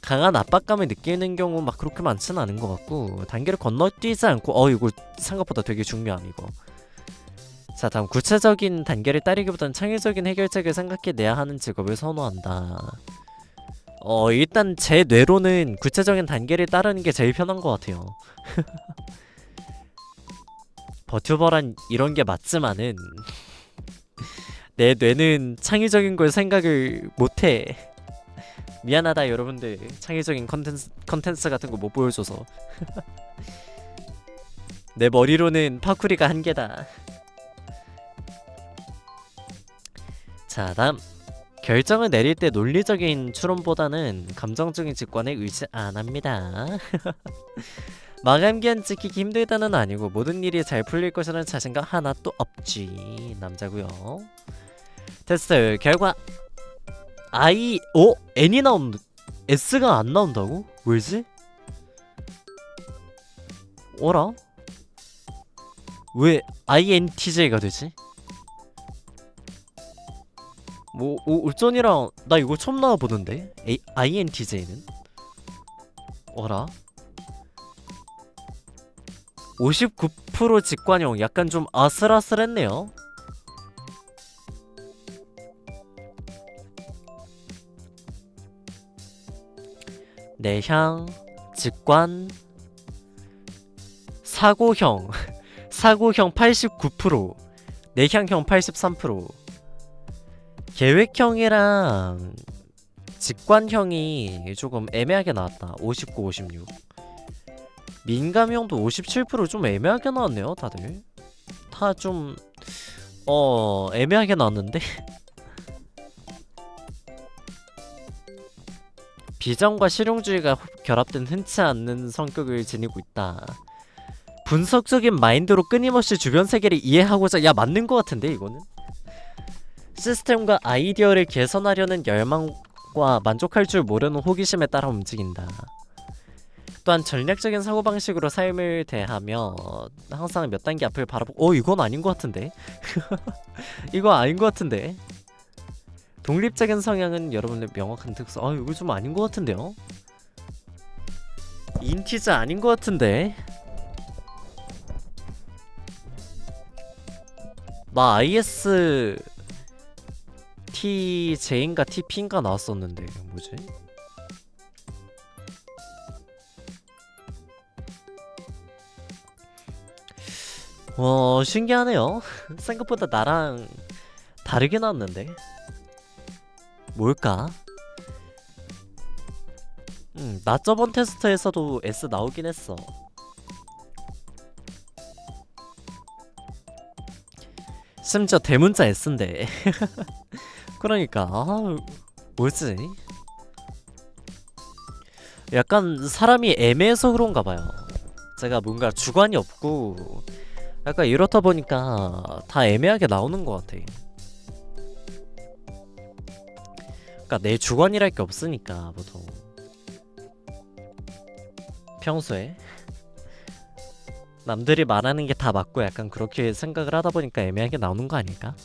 강한 압박감을 느끼는 경우 막 그렇게 많지는 않은 것 같고 단계를 건너뛰지 않고 이거 생각보다 되게 중요함 이거. 자 다음 구체적인 단계를 따르기보다는 창의적인 해결책을 생각해내야 하는 직업을 선호한다. 일단 제 뇌로는 구체적인 단계를 따르는 게 제일 편한 것 같아요. 버튜버란 이런 게 맞지만은 내 뇌는 창의적인 걸 생각을 못해. 미안하다 여러분들 창의적인 컨텐츠 같은 거 못 보여줘서. 내 머리로는 파쿠리가 한계다. 자 다음 결정을 내릴 때 논리적인 추론보다는 감정적인 직관에 의지 안합니다. 마감 기한 지키기 힘들다는 아니고 모든 일이 잘 풀릴 것이라는 자신감 하나도 없지. 남자고요. 테스트 결과 N이 나온다. S가 안 나온다고? 왜지? 어라? 왜 INTJ가 되지? 뭐 울전이랑 나 이거 처음 나와보던데? INTJ는? 어라? 59% 직관형 약간 좀 아슬아슬했네요. 내향, 직관, 사고형 사고형 89%, 내향형 83%, 계획형이랑 직관형이 조금 애매하게 나왔다. 59, 56. 민감형도 57%좀 애매하게 나왔네요 다들. 다 좀 애매하게 나왔는데. 비정과 실용주의가 결합된 흔치 않는 성격을 지니고 있다. 분석적인 마인드로 끊임없이 주변 세계를 이해하고자. 야 맞는 것 같은데 이거는. 시스템과 아이디어를 개선하려는 열망과 만족할 줄 모르는 호기심에 따라 움직인다. 또한 전략적인 사고방식으로 삶을 대하며 항상 몇 단계 앞을 바라보고 이건 아닌 것 같은데. 이거 아닌 것 같은데. 독립적인 성향은 여러분의 명확한 특수. 이거 좀 아닌 것 같은데요. 인티즈 아닌 것 같은데. 나 IS TJ인가 TP인가 나왔었는데 뭐지? 신기하네요. 생각보다 나랑 다르게 나왔는데 뭘까? 나 저번 테스트에서도 S 나오긴 했어. 심지어 대문자 S인데. 그러니까 뭐지? 약간 사람이 애매해서 그런가 봐요. 제가 뭔가 주관이 없고 약간 이렇다 보니까 다 애매하게 나오는 것 같아. 그러니까 내 주관이랄 게 없으니까 보통 평소에 남들이 말하는 게 다 맞고 약간 그렇게 생각을 하다 보니까 애매하게 나오는 거 아닐까?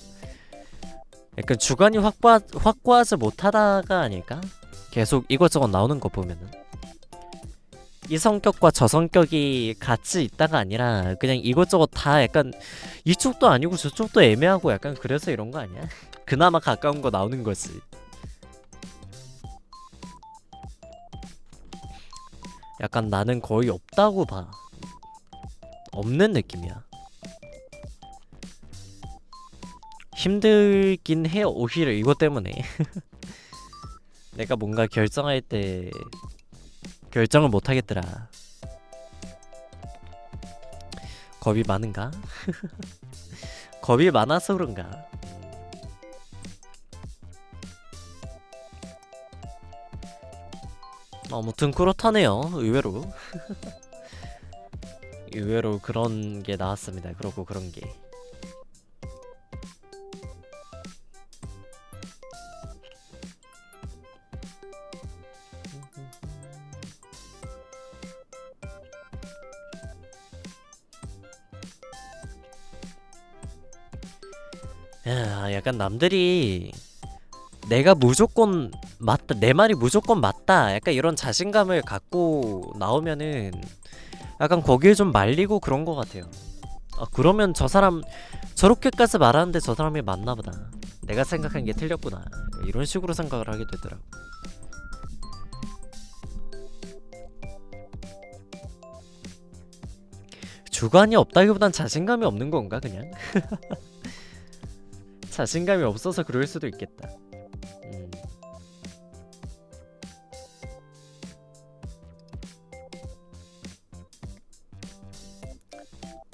약간 주관이 확고하지 못하다가 아닐까? 계속 이것저것 나오는 거 보면은 이 성격과 저 성격이 같이 있다가 아니라 그냥 이것저것 다 약간 이쪽도 아니고 저쪽도 애매하고 약간 그래서 이런 거 아니야? 그나마 가까운 거 나오는 거지. 약간 나는 거의 없다고 봐. 없는 느낌이야. 힘들긴 해요. 오히려 이것 때문에 내가 뭔가 결정할 때 결정을 못 하겠더라. 겁이 많은가? 겁이 많아서 그런가? 아무튼 그렇다네요. 의외로 의외로 그런 게 나왔습니다. 그러고 그런 게. 야, 약간 남들이 내가 무조건 맞다, 내 말이 무조건 맞다, 약간 이런 자신감을 갖고 나오면은 약간 거기에 좀 말리고 그런 거 같아요. 아, 그러면 저 사람 저렇게까지 말하는데 저 사람이 맞나 보다. 내가 생각한 게 틀렸구나. 이런 식으로 생각을 하게 되더라고. 주관이 없다기보단 자신감이 없는 건가 그냥? 자신감이 없어서 그럴 수도 있겠다.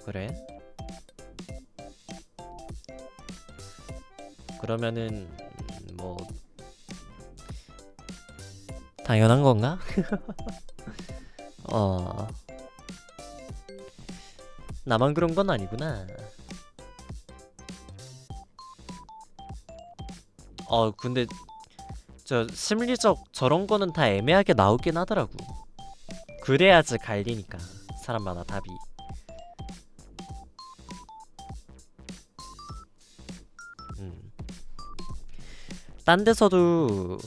그래? 그러면은 뭐 당연한 건가? 어, 나만 그런 건 아니구나. 근데 저 심리적 저런 거는 다 애매하게 나오긴 하더라고. 그래야지 갈리니까 사람마다 답이. 음. 딴 데서도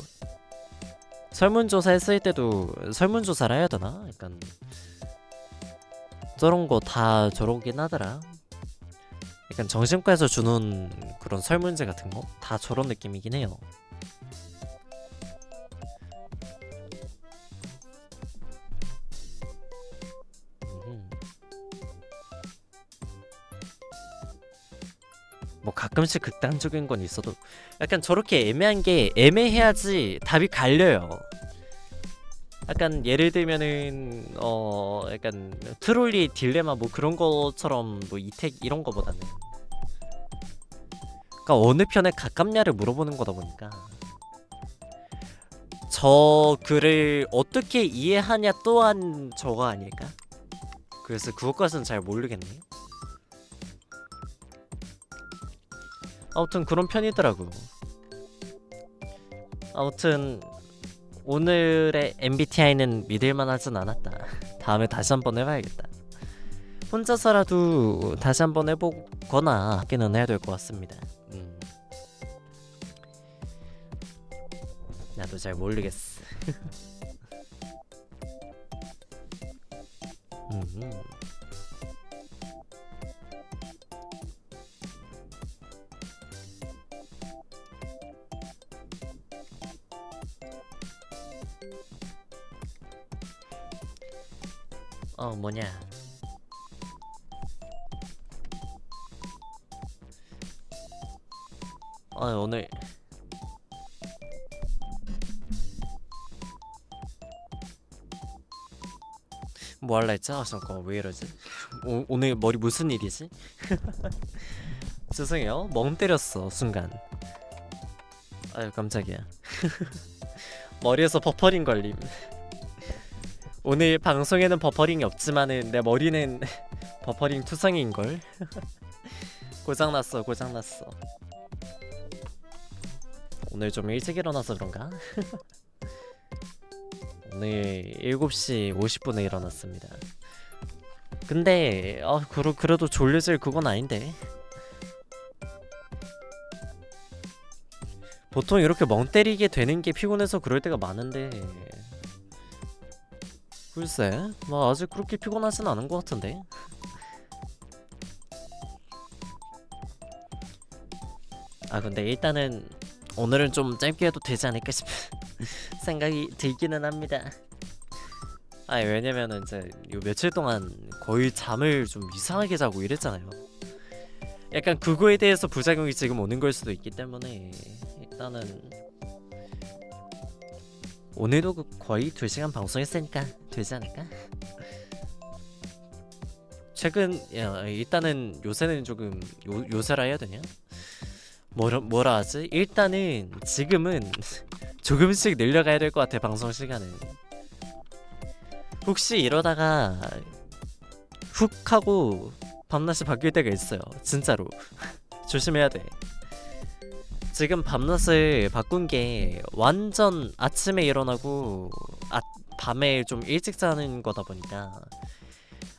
설문조사 했을 때도 설문조사를 해야 되나? 약간 저런 거 다 저러긴 하더라. 약간 정신과에서 주는 그런 설문제 같은 거 다 저런 느낌이긴 해요. 뭐 가끔씩 극단적인 건 있어도 약간 저렇게 애매한 게 애매해야지 답이 갈려요. 약간 예를 들면은 약간 트롤리 딜레마 뭐 그런 것처럼 뭐 이택 이런 거보다는 그러니까 어느 편에 가깝냐를 물어보는 거다 보니까 저 글을 어떻게 이해하냐 또한 저거 아닐까? 그래서 그것까지는 잘 모르겠네. 아무튼 그런 편이더라고. 아무튼 오늘의 MBTI는 믿을만하진 않았다. 다음에 다시 한번 해봐야겠다. 혼자서라도 다시 한번 해보거나 하기는 해야 될 것 같습니다. 나도 잘 모르겠어. 뭐냐. 오늘 뭐 할라 했지? 잠깐 왜 이러지? 오늘 머리 무슨 일이지? 죄송해요. 멍 때렸어 순간. 아유 깜짝이야. 머리에서 버퍼링 걸림. 오늘 방송에는 버퍼링이 없지만은 내 머리는 버퍼링 투성이인걸. 고장났어. 오늘 좀 일찍 일어나서 그런가? 오늘 7시 50분에 일어났습니다. 근데 그래도 졸려질 그건 아닌데. 보통 이렇게 멍 때리게 되는 게 피곤해서 그럴 때가 많은데 글쎄 뭐 아직 그렇게 피곤하진 않은 것 같은데. 근데 일단은 오늘은 좀 짧게 해도 되지 않을까 싶은 생각이 들기는 합니다. 아니 왜냐면은 이제 요 며칠 동안 거의 잠을 좀 이상하게 자고 이랬잖아요. 약간 그거에 대해서 부작용이 지금 오는 걸 수도 있기 때문에 일단은 오늘도 거의 2시간 방송했으니까 되지 않을까? 최근 일단은 요새는 조금 요새라 해야 되냐? 뭐라 하지? 일단은 지금은 조금씩 늘려가야 될 것 같아 방송 시간을. 혹시 이러다가 훅 하고 밤낮이 바뀔 때가 있어요. 진짜로 조심해야 돼. 지금 밤낮을 바꾼 게 완전 아침에 일어나고 밤에 좀 일찍 자는 거다 보니까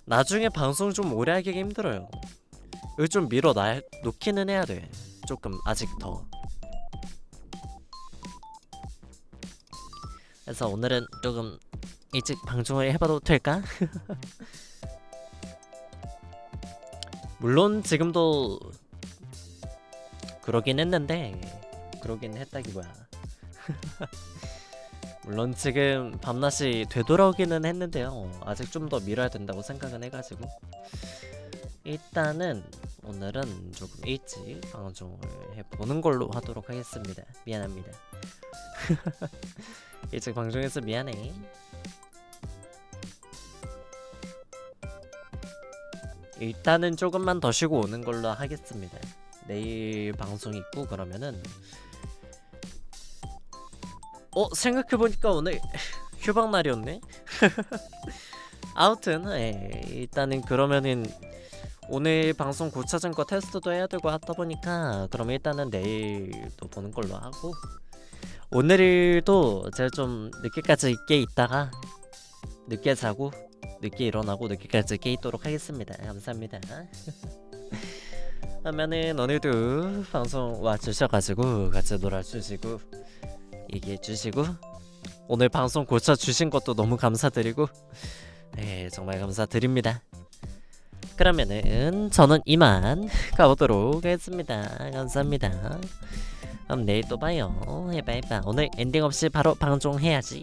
나중에 방송 좀 오래 하기가 힘들어요. 이걸 좀 놓기는 해야 돼. 조금 아직 더. 그래서 오늘은 조금 일찍 방송을 해봐도 될까? 물론 지금도 그러긴 했다기 뭐야. 물론 지금 밤낮이 되돌아오기는 했는데요. 아직 좀 더 미뤄야 된다고 생각은 해가지고 일단은 오늘은 조금 일찍 방송을 해보는 걸로 하도록 하겠습니다. 미안합니다. 일찍 방송해서 미안해. 일단은 조금만 더 쉬고 오는 걸로 하겠습니다. 내일 방송 있고 그러면은 생각해보니까 오늘 휴방 날이었네. 아무튼 일단은 그러면은 오늘 방송 고차전 거 테스트도 해야 되고 하다 보니까 그럼 일단은 내일도 보는 걸로 하고 오늘도 제가 좀 늦게까지 깨 있다가 늦게 자고 늦게 일어나고 늦게까지 깨 있도록 하겠습니다. 감사합니다. 하면은 오늘도 방송 와주셔가지고 같이 놀아주시고 얘기해주시고 오늘 방송 고쳐주신 것도 너무 감사드리고 정말 감사드립니다. 그러면은 저는 이만 가보도록 하겠습니다. 감사합니다. 그럼 내일 또 봐요. 해봐. 오늘 엔딩 없이 바로 방송해야지.